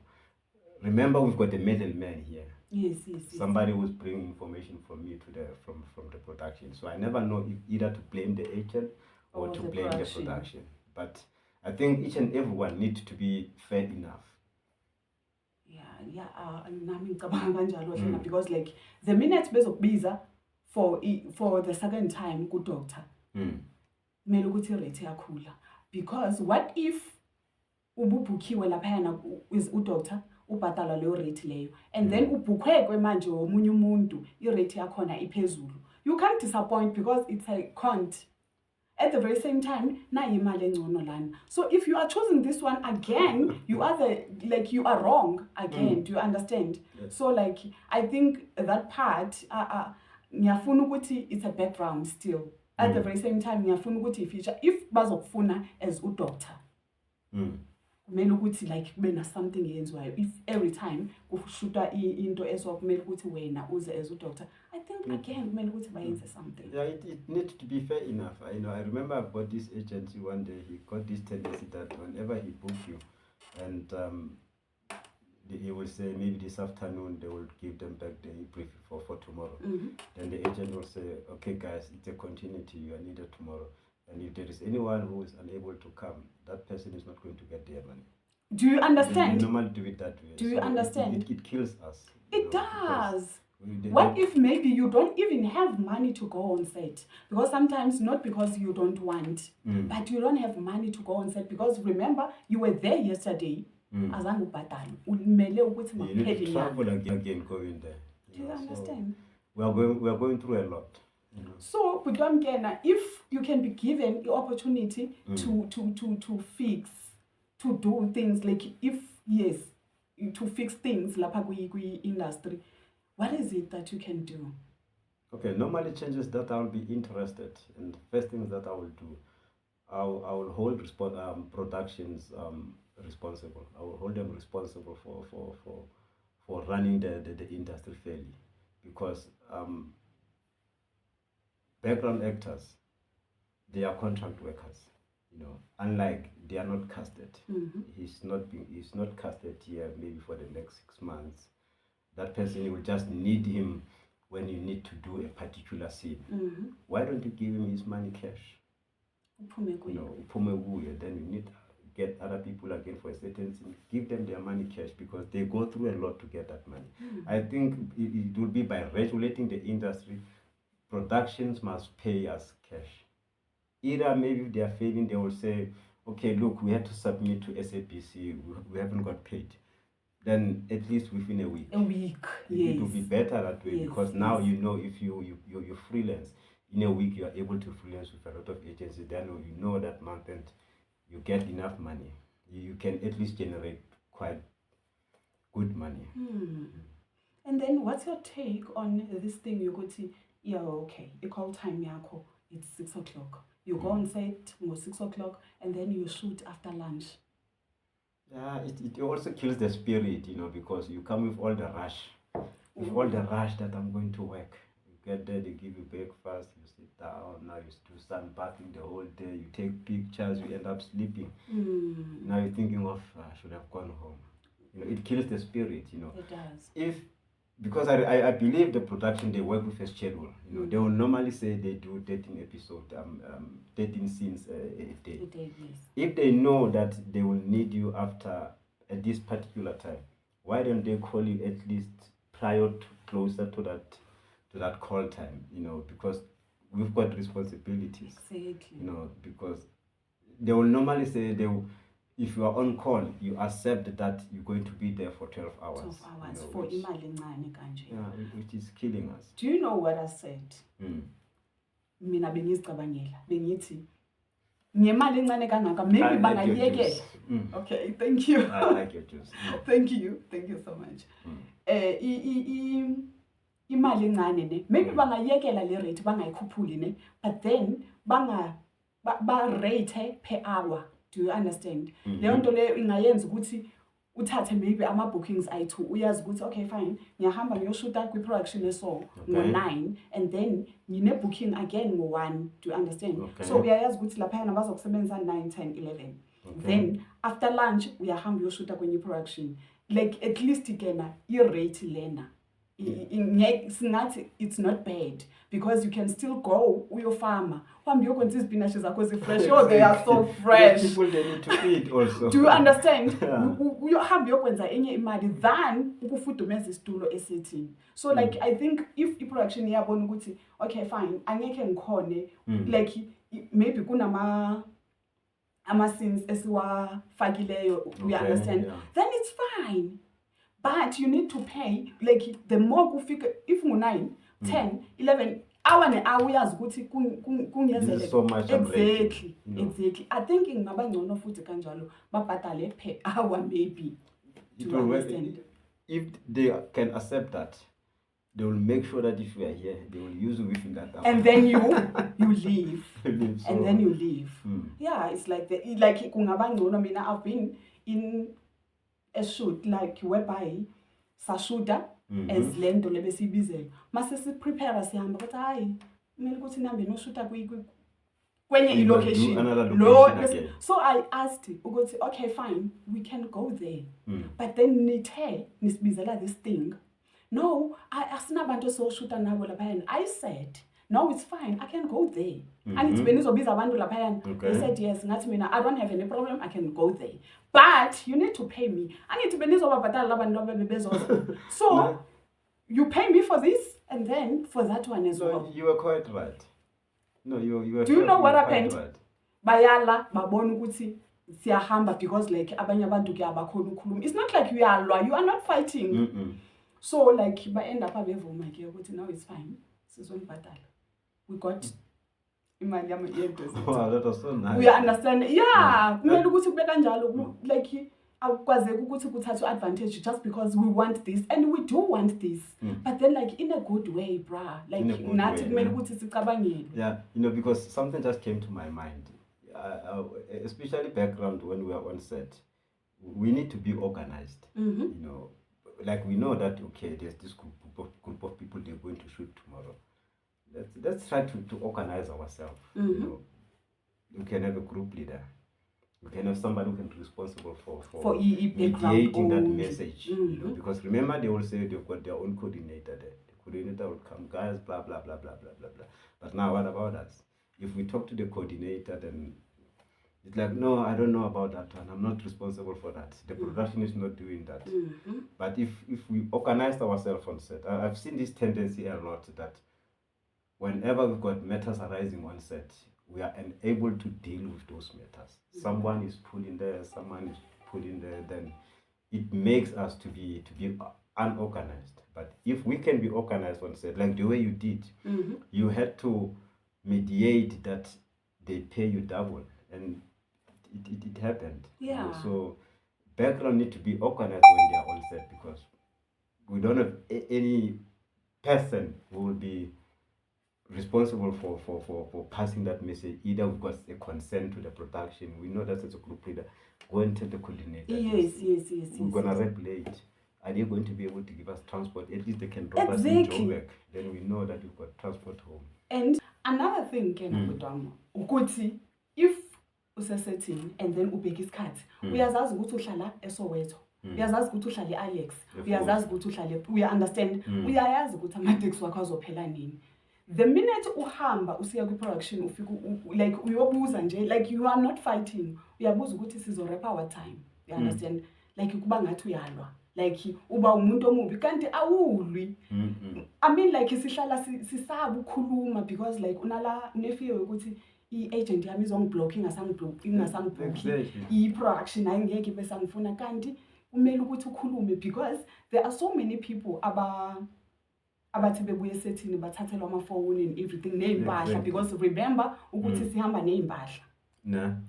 remember, we've got a middleman here. Yes. Somebody who's bringing information from me to from the production. So I never know if either to blame the agent or to blame the production. But I think each and everyone needs to be fair enough. Because like the minute bezokubiza for the second time good doctor, kumele ukuthi rate yakhula. Because what if ububhukiwe laphayana is udoctor ubhadala leyo rate leyo, and then ubhukwekwe manje omunye umuntu i-rate yakhona iphezulu, you can't disappoint because it's a count. At the very same time, na imali engcono lana. So if you are choosing this one again, you are wrong again. Do you understand? Yes. So like, I think that part, ngiyafuna ukuthi it's a background still. At the very same time, ngiyafuna ukuthi feature. If bazokufuna as udoctor, kumele ukuthi like kube something yenziwayo. If every time kushuta into kumele ukuthi wena uze as udoctor, I think again kumele ukuthi bayenze something. Yeah, it needs to be fair enough. I remember about this agency one day. He got this tendency that whenever he booked you, and he will say maybe this afternoon they will give them back the brief for tomorrow. Then the agent will say, okay guys, it's a continuity, you are needed tomorrow. And if there is anyone who is unable to come, that person is not going to get their money. Do you understand? They normally do it that way. Do you understand? It kills us. It does. What if maybe you don't even have money to go on set? Because sometimes, not because you don't want, but you don't have money to go on set. Because remember, you were there yesterday. You need to travel again going there. Do you understand? So we are going through a lot. So, if you can be given the opportunity to fix, to do things like to fix things lapha industry, what is it that you can do? Okay, normally changes that I will be interested, and first things that I will do, I will hold productions responsible. I will hold them responsible for running the industry fairly, because background actors, they are contract workers. Unlike they are not casted. He's not casted here maybe for the next 6 months. That person, you will just need him when you need to do a particular scene. Why don't you give him his money cash? uphume kuyo. Then you need to get other people again for a certain thing, give them their money cash because they go through a lot to get that money. I think it will be by regulating the industry. Productions must pay us cash. Either maybe if they are failing, they will say, okay, look, we had to submit to SAPC, we haven't got paid. Then at least within a week. It will be better that way because now you know if you freelance, in a week you are able to freelance with a lot of agencies. Then you know that month and you get enough money. You can at least generate quite good money. And then what's your take on this thing? You go to, yeah, okay, you call time yako, it's 6 o'clock. You go on set 6 o'clock and then you shoot after lunch. Yeah, it also kills the spirit, because you come with all the rush. With all the rush that I'm going to work. You get there, they give you breakfast, you sit down, now you do sunbathing the whole day, you take pictures, you end up sleeping. Now you're thinking of, I should have gone home. It kills the spirit, It does. Because I believe the production, they work with a schedule. They will normally say they do 13 episodes, 13 scenes a day. Yes. If they know that they will need you after at this particular time, why don't they call you at least closer to that call time? Because we've got responsibilities. Exactly. Because they will normally say if you are on call, you accept that you're going to be there for 12 hours. 12 hours for imali encane kanje. Yeah, which is killing us. Do you know what I said? Mina bengizicabangela bengithi ngemali encane kangaka maybe bangayekela. Okay, thank you. I like your juice. Thank you so much. Imali encane ne maybe bangayekela le rate bangayikhuphuli ne, but then ba rate per hour. Do you understand? Leyo nto le ingayenza ukuthi uthathe maybe ama bookings ayi2 uyazi ukuthi okay fine ngiyahamba ngiyoshuta kwi production eso ngo9 and then ngine booking again ngo1. Do you understand? So uyayazi ukuthi lapha yana bazokusebenza 9 10 11. Then after lunch uyahamba uyoshuta kwenye production, like at least ikena I rate lena. It's not bad because you can still go uyofama uhambe uyokwenza izipinatshi zakho fresh. Oh, they are so fresh. People, they need to eat also. Do you understand? Uyohambe uyokwenza enye imali than ukufudumeza isitulo esethini. So like I think if i-production iyabona ukuthi okay fine angeke ngikhone like maybe kunama scenes esiwafakileyo, you understand? Then it's fine. But you need to pay, like the more kufika, if 9, 10, 11, hour ne-hour uyazi ukuthi kungenzele. So much. Exactly. I think ingaba ngcono futhi kanjalo babhadale per hour maybe. Do you understand? If they can accept that, they will make sure that if you are here, they will use you within that hour. And then you leave. So, and then you leave. Yeah, it's like like kungaba ngcono. Mina I've been in a shoot like whereby sashuta as lento lebesibizela mase si prepare sihamba but hayi kumele ukuthi nambe no shoota kwenye location. So I asked ukuthi okay fine we can go there but then nisibizela this thing. No, asinabantu so shoota nabo lapha. I said no, it's fine, I can go there. And it's benizobiza abantu lapha. They said yes, ngathi mina I don't have any problem, I can go there. But you need to pay me. I need to benizobabhadala labantu abebebezoza. So you pay me for this and then for that one as well. You were quite right. No, you were. Do you know what happened? Bayala babona ukuthi siyahamba because like abanye abantu ke abakhona ukukhuluma. It's not like you are not fighting. So like ba end up abevuma ke ukuthi now it's fine. Sizonibhadala. We got imali yami yedosi. Wow, that was so nice. We understand. Yeah, kumele ukuthi kube kanjalo like awukwazeka ukuthi kuthathwe advantage just because we want this and we do want this. But then like in a good way, bruh. Like nathi kumele ukuthi sicabangele. Yeah, because something just came to my mind. Especially background when we are on set. We need to be organized. Like we know that okay, there's this group of people they're going to shoot tomorrow. Let's try to organize ourselves. We can have a group leader. We can have somebody who can be responsible for mediating that message. Because remember, they will say they've got their own coordinator there. The coordinator will come, guys, blah blah blah blah blah blah blah. But now, what about us? if we talk to the coordinator, then it's like, no, I don't know about that one. I'm not responsible for that. The production is not doing that. But if we organize ourselves on set, I've seen this tendency a lot that whenever we've got matters arising on set, we are unable to deal with those matters. Someone is pulling there, someone is pulling there, then it makes us to be unorganized. But if we can be organized on set, like the way you did, you had to mediate that they pay you double, and it happened. Yeah. So background need to be organized when they are on set, because we don't have any person who will be responsible for passing that message. Either we've got a consent to the production, we know that as a group leader, go and tell the coordinator. Yes. We're gonna rap late. Are they going to be able to give us transport? At least they can drop us in Joburg. Then we know that we've got transport home. And another thing, ukuthi if usesetting and then ubheka isikhathi, uyazazi ukuthi uhlala eSoweto, uyazazi ukuthi uhlala eAlex, uyazazi ukuthi uhlala, we understand, uyayazi ukuthi ama-taxi wakho azophela nini. The minute uhamba usiya kwi-production ufika like uyobuza nje, like you are not fighting, uyabuza ukuthi sizorapa our time, you understand, like kuba ngathi uyalwa, like uba umuntu omubi kanti awulwi. I mean, like sihlala sisaba ukukhuluma because like unala unefear ukuthi i-agent yami izongiblock ingasangiblock, i-production ayingeke besangifuna, kanti kumele ukuthi ukhulume because there are so many people abathi bebuye esethini bathathelwa amafoni and everything ney'mpahla, because remember ukuthi sihamba ney'mpahla.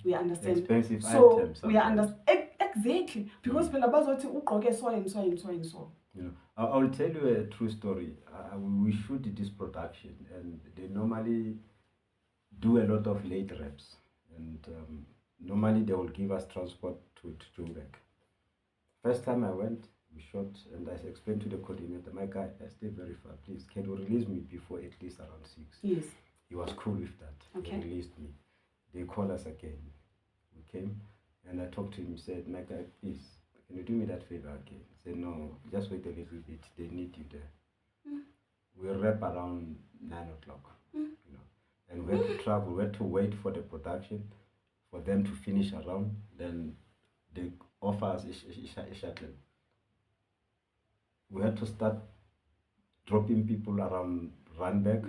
We understand. Expensive so items. We understand exactly, because phela bazothi ugqoke so and so and so and so. You know, I'll tell you a true story. We shoot this production, and they normally do a lot of late reps, and normally they will give us transport to Joburg. First time I went, we shot, and I explained to the coordinator, my guy, I stay very far, please, can you release me before at least around 6? Yes. He was cool with that. Okay. He released me. They called us again. We came, and I talked to him, said, my guy, please, can you do me that favor again? He said, no, just wait a little bit, they need you there. We wrap around 9 o'clock, you know, and we had to travel, we had to wait for the production, for them to finish around, then they offer us a shuttle. We had to start dropping people around Randburg,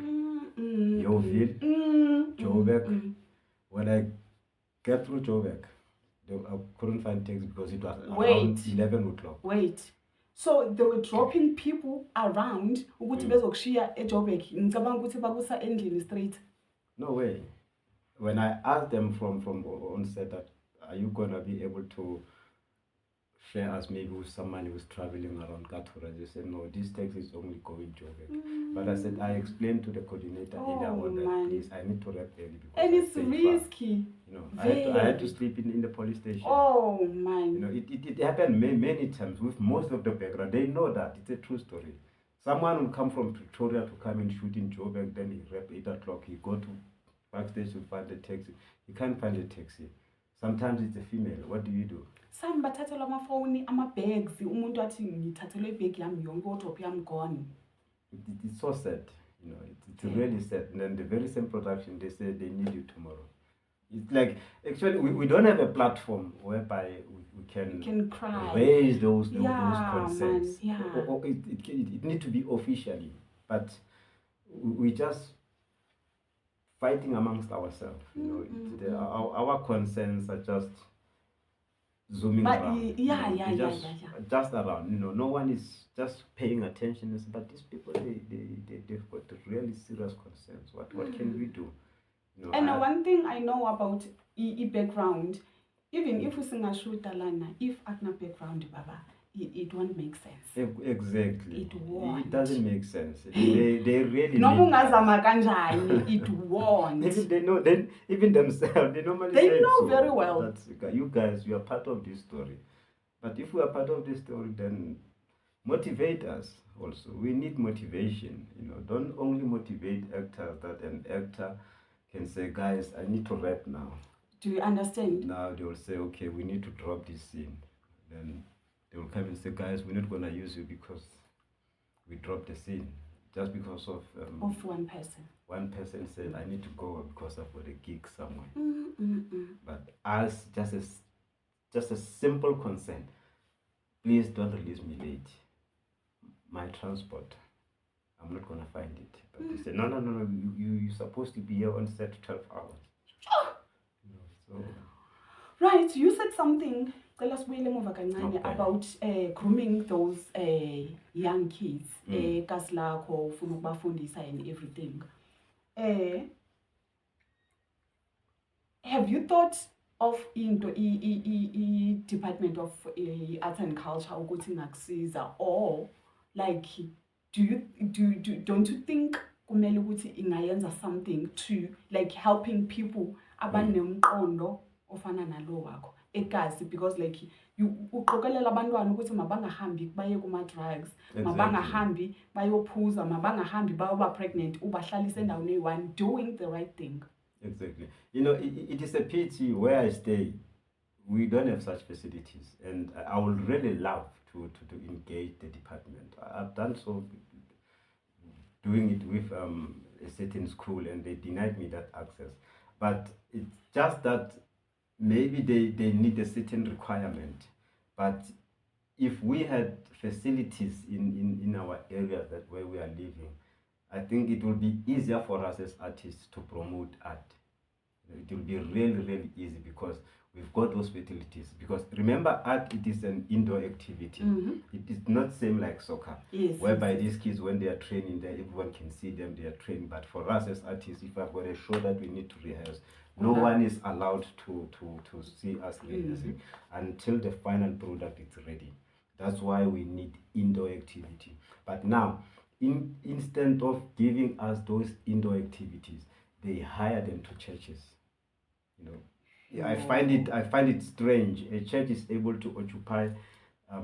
Yeoville, Joburg. When I get through Joburg, I couldn't find taxi because it was around 11 o'clock. Wait. So they were dropping people around ukuthi bezokushiya eJoburg. Ngicabanga ukuthi bakusa endlini straight. No way. When I asked them from on set that, are you gonna be able to share us maybe with someone who's traveling around Gatura? They said, no, this taxi is only going Joburg. But I said, I explained to the coordinator earlier on that, please, I need to wrap early. And it's risky. You know, I had to sleep in the police station. Oh, man. You know, it happened many times with most of the background. They know that. It's a true story. Someone will come from Pretoria to come and shoot in Joburg, then he rap 8 o'clock, he go to backstage to find a taxi. He can't find a taxi. Sometimes it's a female. What do you do? Some bathathelwa amafoni, ama-bags, umuntu athi ngithathelwe ibag yami yonke wardrobe yami gone. It's so sad, you know, it's really sad. And then the very same production, they say they need you tomorrow. It's like, actually, we don't have a platform whereby we can cry, raise those concerns. Yeah. It needs to be officially, but we just fighting amongst ourselves. You know, our concerns are just zooming around. Just around. You know, no one is just paying attention. But these people, they've got really serious concerns. What can we do? You know, and one thing I know about background, even if we sing a shoot alana, if akna background, Baba, it won't make sense. Exactly. It won't. It doesn't make sense. They really. No it won't. They know. Then even themselves, they normally they say know so, very well. That's, you guys, you are part of this story. But if we are part of this story, then motivate us also. We need motivation. You know, don't only motivate actors that an actor can say, guys, I need to rap now. Do you understand? Now they will say, okay, we need to drop this scene. Then they will come and say, guys, we're not going to use you because we dropped the scene. just because of one person. One person said, I need to go because I've got a gig somewhere. But just a simple consent, please don't release me late. My transport, I'm not going to find it. But they said, no, you're supposed to be here on set 12 hours. So. Right, you said something about grooming those young kids, and everything. Have you thought of into Department of Arts and Culture or like don't you think kumele ukuthi ingayenza something to like helping people abanemqondo ofana nalo wakho egazi, because like uqokelela abantwana ukuthi mabangahambi baye kuma-drugs, mabangahambi bayophuza, mabangahambi bayoba pregnant, ubahlalise endaweni eyi-one, doing the right thing. Exactly. It is a pity where I stay, we don't have such facilities, and I would really love to engage the department. I've done so, doing it with a certain school, and they denied me that access. But it's just that maybe they need a certain requirement. But if we had facilities in our area that where we are living, I think it will be easier for us as artists to promote art. It will be really, really easy because we've got those facilities. Because remember, art, it is an indoor activity. It is not same like soccer, whereby these kids, when they are training there, everyone can see them, they are trained. But for us as artists, if I've got a show that we need to rehearse, no one is allowed to see us rehearsing until the final product is ready. That's why we need indoor activity. But now, instead of giving us those indoor activities, they hire them to churches. I find it strange. A church is able to occupy a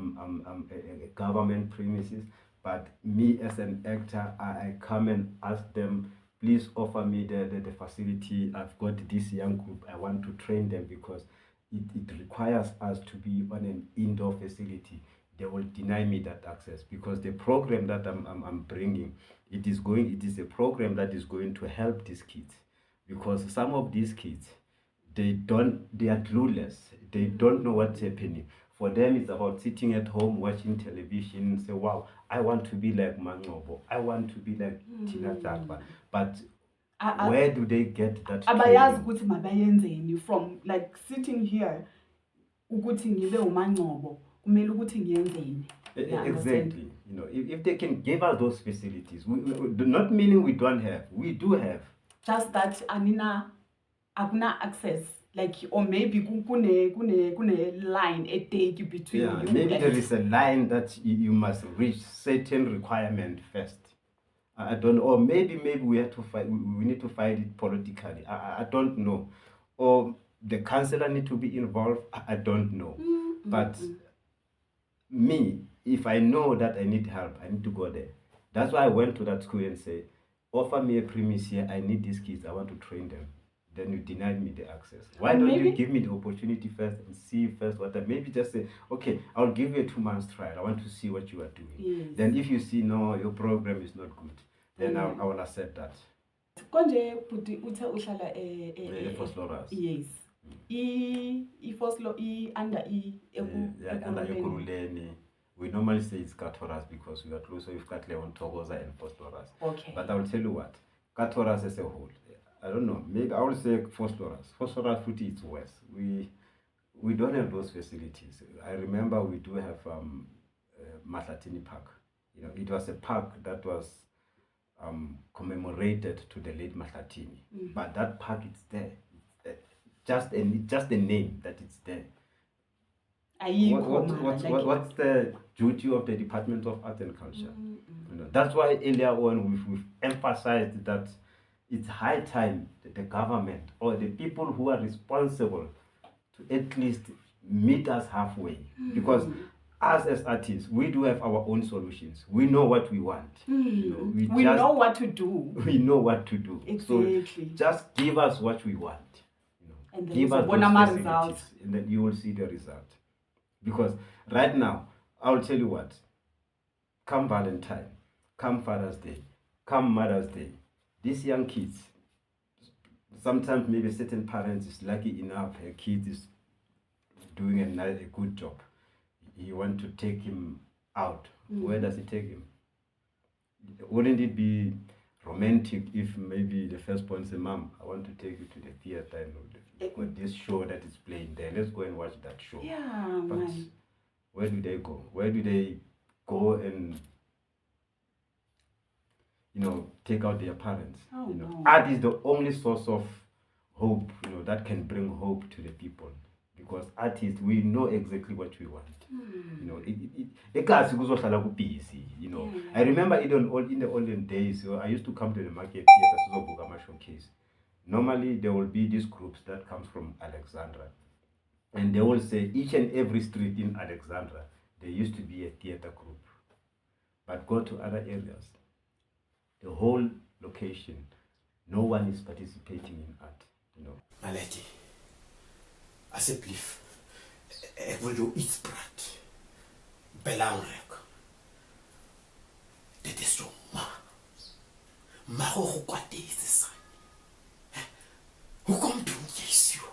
government premises, but me as an actor, I come and ask them, please offer me the facility. I've got this young group. I want to train them because it requires us to be on an indoor facility. They will deny me that access because the program that I'm bringing, it is a program that is going to help these kids, because some of these kids, they are clueless. They don't know what's happening. For them, it's about sitting at home watching television, say, wow, I want to be like Mangobo, I want to be like Tina Jagba. But where do they get that training? From like sitting here, exactly. If they can give us those facilities, not meaning we don't have, we do have. Just that Anina akuna access, like, or maybe kune line a take between you. Maybe there is a line that you must reach certain requirement first. I don't know, or maybe we have to fight. We need to fight it politically. I don't know, or the councillor need to be involved. I don't know, but me, if I know that I need help, I need to go there. That's why I went to that school and said, offer me a premise here. I need these kids. I want to train them. Then you denied me the access. Why don't you give me the opportunity first and see first what I maybe just say, okay, I'll give you a 2 months trial. I want to see what you are doing. Yes. Then if you see, no, your program is not good, then I will accept that. Yes. We normally say it's Katoras because we are closer with Katleon, Togoza, and Phosphoras. Okay. But I will tell you what, Katoras as a whole, I don't know, maybe I will say Phosphoras. Phosphoras footy is worse. We don't have those facilities. I remember we do have Mahlatini Park. It was a park that was commemorated to the late Mahlatini. But that park is there. Just a name that it's there. What's the duty of the Department of Art and Culture? That's why earlier on we've emphasized that it's high time that the government or the people who are responsible to at least meet us halfway. Because us as artists, we do have our own solutions. We know what we want. We know what to do. We know what to do. Exactly. So just give us what we want. And then give us those facilities, and then you will see the result. Because right now, I'll tell you what, come Valentine, come Father's Day, come Mother's Day, these young kids, sometimes maybe certain parents is lucky enough, a kid is doing a good job. He want to take him out. Where does he take him? Wouldn't it be romantic if maybe the first point say, Mom, I want to take you to the theater and for this show that is playing there. Let's go and watch that show. Yeah, But man. where do they go? Where do they go and take out their parents? Oh, no. Art is the only source of hope, that can bring hope to the people. Because artists, we know exactly what we want. Busy. I remember it in the olden days. So I used to come to the market theater showcase. Normally there will be these groups that comes from Alexandra, and they will say each and every street in Alexandra there used to be a theater group. But go to other areas, the whole location, no one is participating in art. Malady, alsjeblieft, ik wil jou iets praten. Belangrijk. Dit is zo ma. Maar hoe gaat deze zijn? Hoe komt jy so?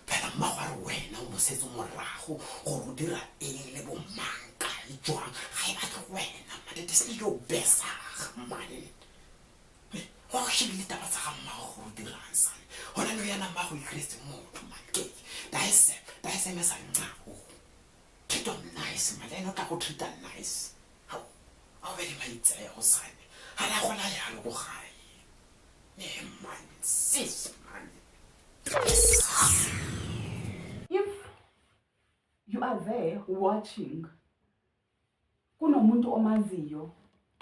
Phela mawar wena o mosetso morago go dira eng le bo manka e jwang ga e batla wena ma dit is nie jou besig man. Ho shebile taba tsa ga mmago go dirang sana. Hona no yana mmago e kretse motho man ke. Da ise me sa nqago. Treat nice man, eno ka go treat nice. How very my tsaya go sana. Ha la gona yalo go gae. Ne man, sis man. If you are there watching, kunomuntu omaziyo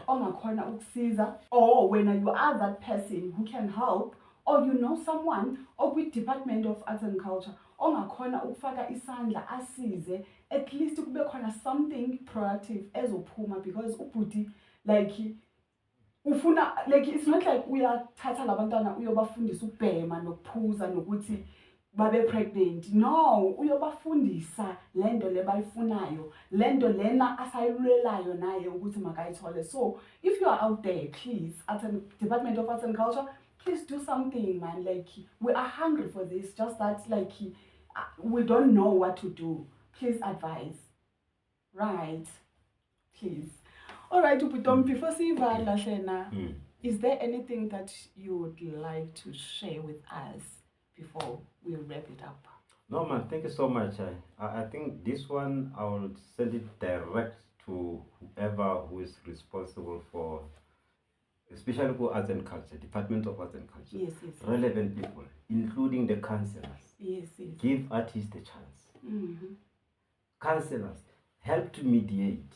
ongakhona ukusiza, or when you are that person who can help, or you know someone okwi Department of Arts and Culture ongakhona ukufaka isandla asize, at least kube khona something proactive ezophuma, because ubhuti ufuna it's not like uyathatha labantwana uyobafundisa ukubhema nokuphuza nokuthi babe pregnant. No, uyobafundisa lento le bayifunayo, lento lena asayilwelayo naye ukuthi makayithole. So if you are out there, please, at the Department of Arts and Culture, please do something, man. We are hungry for this, just that we don't know what to do. Please advise. Right, please. All right, before Sivala Shena, is there anything that you would like to share with us before we wrap it up? No, man, thank you so much. I think this one I will send it direct to whoever who is responsible for, especially for Arts and Culture, Department of Arts and Culture. Yes. Relevant people, including the councillors. Yes. Give artists a chance. Mm-hmm. Councillors, help to mediate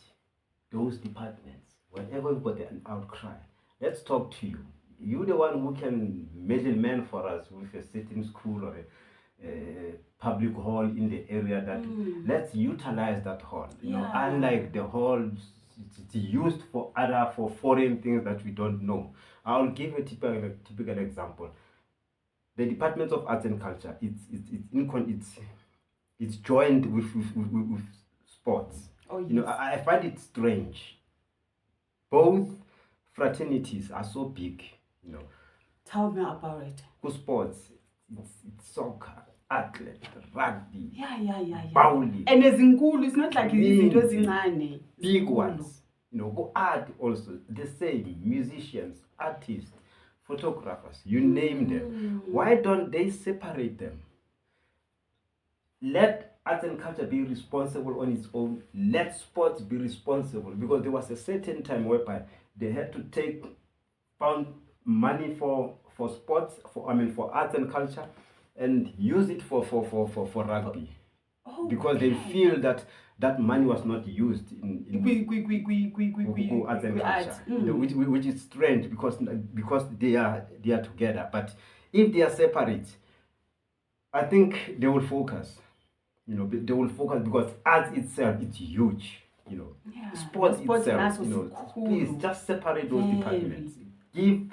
those departments. Whenever we've got an outcry, let's talk to you. You're the one who can middleman for us with a certain school or a public hall in the area that let's utilize that hall. Unlike the hall it's used for foreign things that we don't know. I'll give a typical example. The Department of Arts and Culture, it's joined with sports. Oh, yes. I find it strange. Both fraternities are so big. Tell me about it. For sports, it's soccer, athlete, rugby, Yeah. bowling. And it's not like it's big ones. Go art also, the same, musicians, artists, photographers, you name them. Why don't they separate them? Let Arts and Culture be responsible on its own. Let sports be responsible, because there was a certain time whereby they had to found money for sports, for Arts and Culture, and use it for rugby. Because they feel that money was not used in Arts and Culture, which is strange because they are together. But if they are separate, I think they will focus. They will focus, because arts itself, it's huge. Sports itself, cool. Please just separate those departments. Give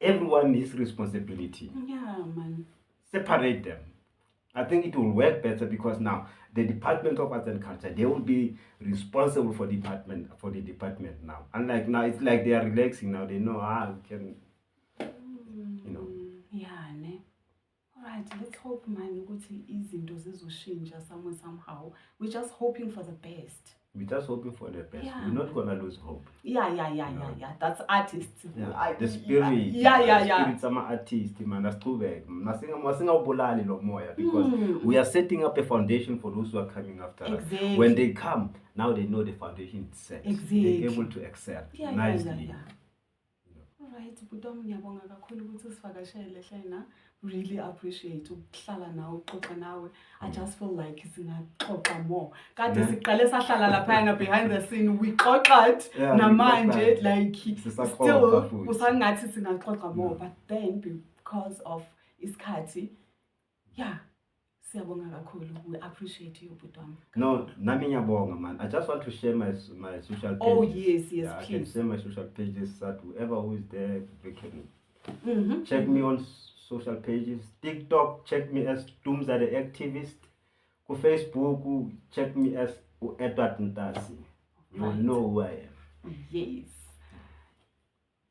everyone his responsibility. Yeah, man. Separate them. I think it will work better because now the Department of Arts and Culture, they will be responsible for the department now. Unlike now, it's like they are relaxing now. They know we can, you know. Yeah, ne. Alright, let's hope man ukuthi izinto zizoshintsha somehow. We're just hoping for the best. We're just hoping for the best. Yeah. We're not gonna lose hope. Yeah. That's artists. The spirit. Yeah. The spirit sama artist, man. That's too bad. Masinga ubulali lo moya because we are setting up a foundation for those who are coming after us. Exactly. When they come, now they know the foundation is set. Exactly. They're able to excel nicely. Alright, Budom ngiyabonga kakhulu ukuthi usivakashele hlena. Really appreciate ukuhlala nawe uxoxa nawe. I just feel like singaxoxa more. Kade siqale sahlala lapha behind the scene we xoxat namanje like still usangathi singaxoxa more but then because of isikhathi siyabonga kakhulu. We appreciate you Budom. No, nami ngiyabonga man. I just want to share my social pages. Oh yes, please. I can share my social pages so that whoever who is there they can check me on social pages. TikTok, check me as Tumza the activist. Ku Facebook, check me as Edward Ntasi. You will know who I am. Yes.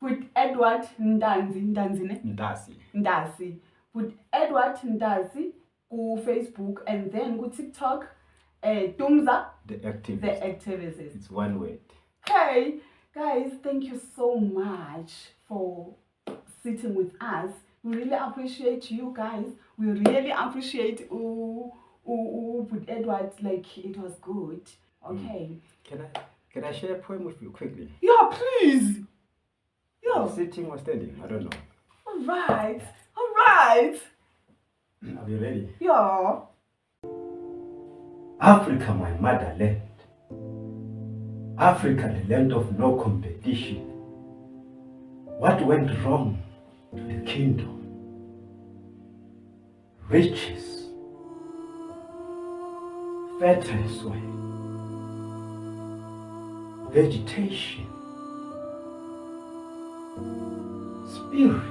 Put Edward Ntasi. Put Edward Ntasi ku Facebook and then ku TikTok. Tumza the activist. It's one word. Okay, guys, thank you so much for sitting with us. We really appreciate you guys. We really appreciate put Edward, like it was good. Okay. Can I share a poem with you quickly? Yeah, please. Yeah. Sitting or standing? I don't know. All right. Are you ready? Yeah. Africa, my motherland. Africa, the land of no competition. What went wrong to the kingdom? Riches, fertile soil, vegetation, spirit.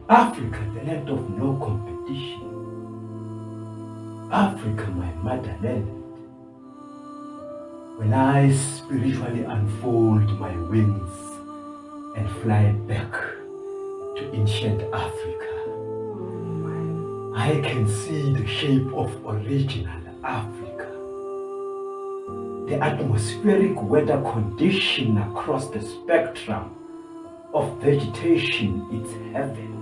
Africa, the land of no competition. Africa, my motherland. When I spiritually unfold my wings and fly back to ancient Africa, I can see the shape of original Africa. The atmospheric weather condition across the spectrum of vegetation is heaven.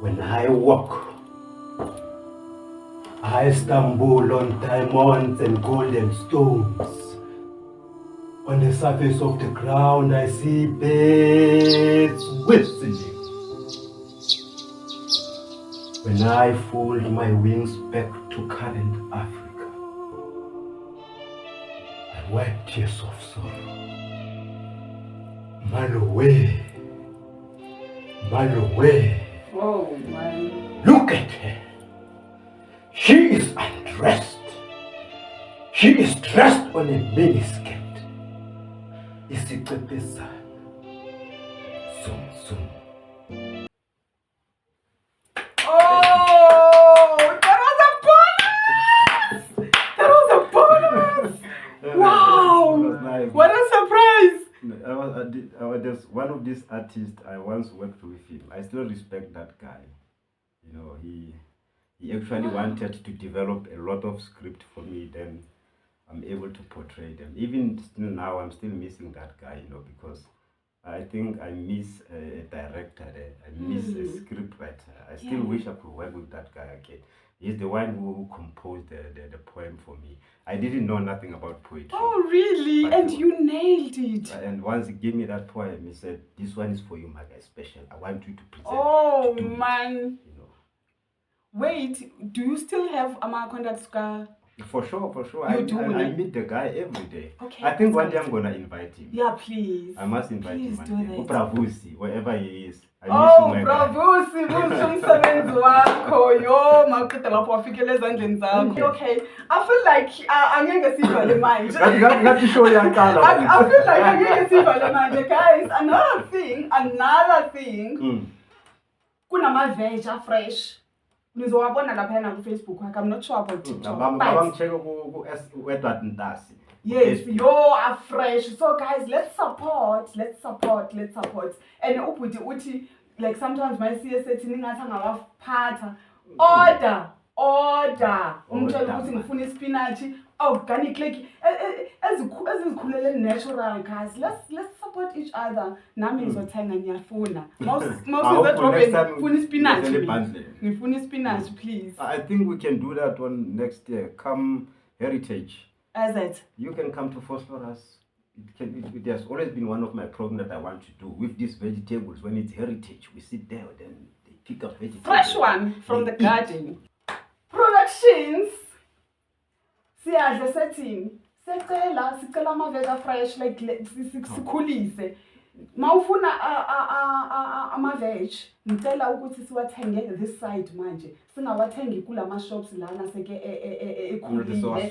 When I walk, I stumble on diamonds and golden stones. On the surface of the ground, I see birds whistling. When I fold my wings back to current Africa, I wipe tears of sorrow. Malowe. Oh, man. Look at her. She is undressed. She is dressed on a miniskirt. Isiqepesa. Sum. Oh, that was a bonus! Wow! Nice. What a surprise! There's one of these artists I once worked with him. I still respect that guy. You know, he actually wanted to develop a lot of script for me. Then I'm able to portray them. Even still now, I'm still missing that guy. You know, because I think I miss a director there. I miss a script writer. I still wish I could work with that guy again. He's the one who composed the poem for me. I didn't know nothing about poetry. Oh, really? But and you nailed it. And once he gave me that poem, he said, "This one is for you, my guy, special. I want you to present." Oh, to do man. it." You know. Wait, do you still have Amakonda Ska? For sure. You I meet the guy every day. Okay, I think one day I'm gonna invite him. Yeah, please. I must invite him. Please do One day. that. Bravusi, wherever he is. I miss Oh, you, my bravo, sibuhle umsebenzi wakho. Yo, maqeda lapho wafikele ezandleni zakho. Okay, I feel like angeke sivale manje. guy. Show you I feel like angeke sivale manje, guys. Another thing. kunama-veg afresh. Nizowabona laphayana ku-Facebook wakhe. I'm not sure about TikTok. but- Mabangcheck ku-Edward Ntasi. Yes, you are fresh. So guys, let's support. And ubuti uti, like sometimes my CS said ningathi angawaphatha. Order. Umtshela ukuthi ngifuna ispinach, organic like ezikhulele natural guys. Let's support each other. Nami ngizothenga ngiyafuna. Mawusize Robin ngifuna ispinach. Ngifuna ispinach please. I think we can do that one next year. Come Heritage. As it. You can come to Phosphorus. It has always been one of my programs that I want to do with these vegetables. When it's heritage, we sit there, then they pick up vegetables. Fresh one from the garden. Productions. Siyadle setting. Sicela ama-vega fresh like sikhulise. Mawufuna ama-veg, ngicela ukuthi siwathenge this side manje. Singawathengi kulama shops lana seke ekhulile.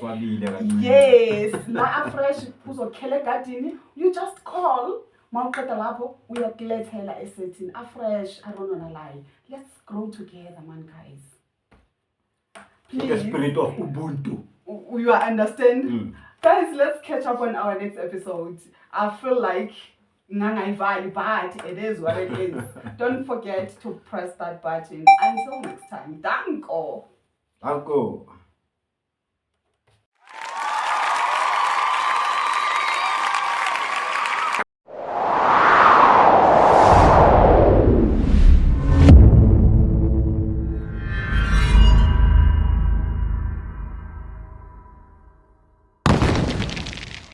Yes, la fresh uzokhela egadini. You just call. Mawuqeda lapho uyakulethela esetting. Fresh, I don't wanna lie. Let's grow together, man, guys. Please. The spirit of Ubuntu. You understand? Guys, let's catch up on our next episode. I feel like but it is what it is. Don't forget to press that button. Until next time. Danko.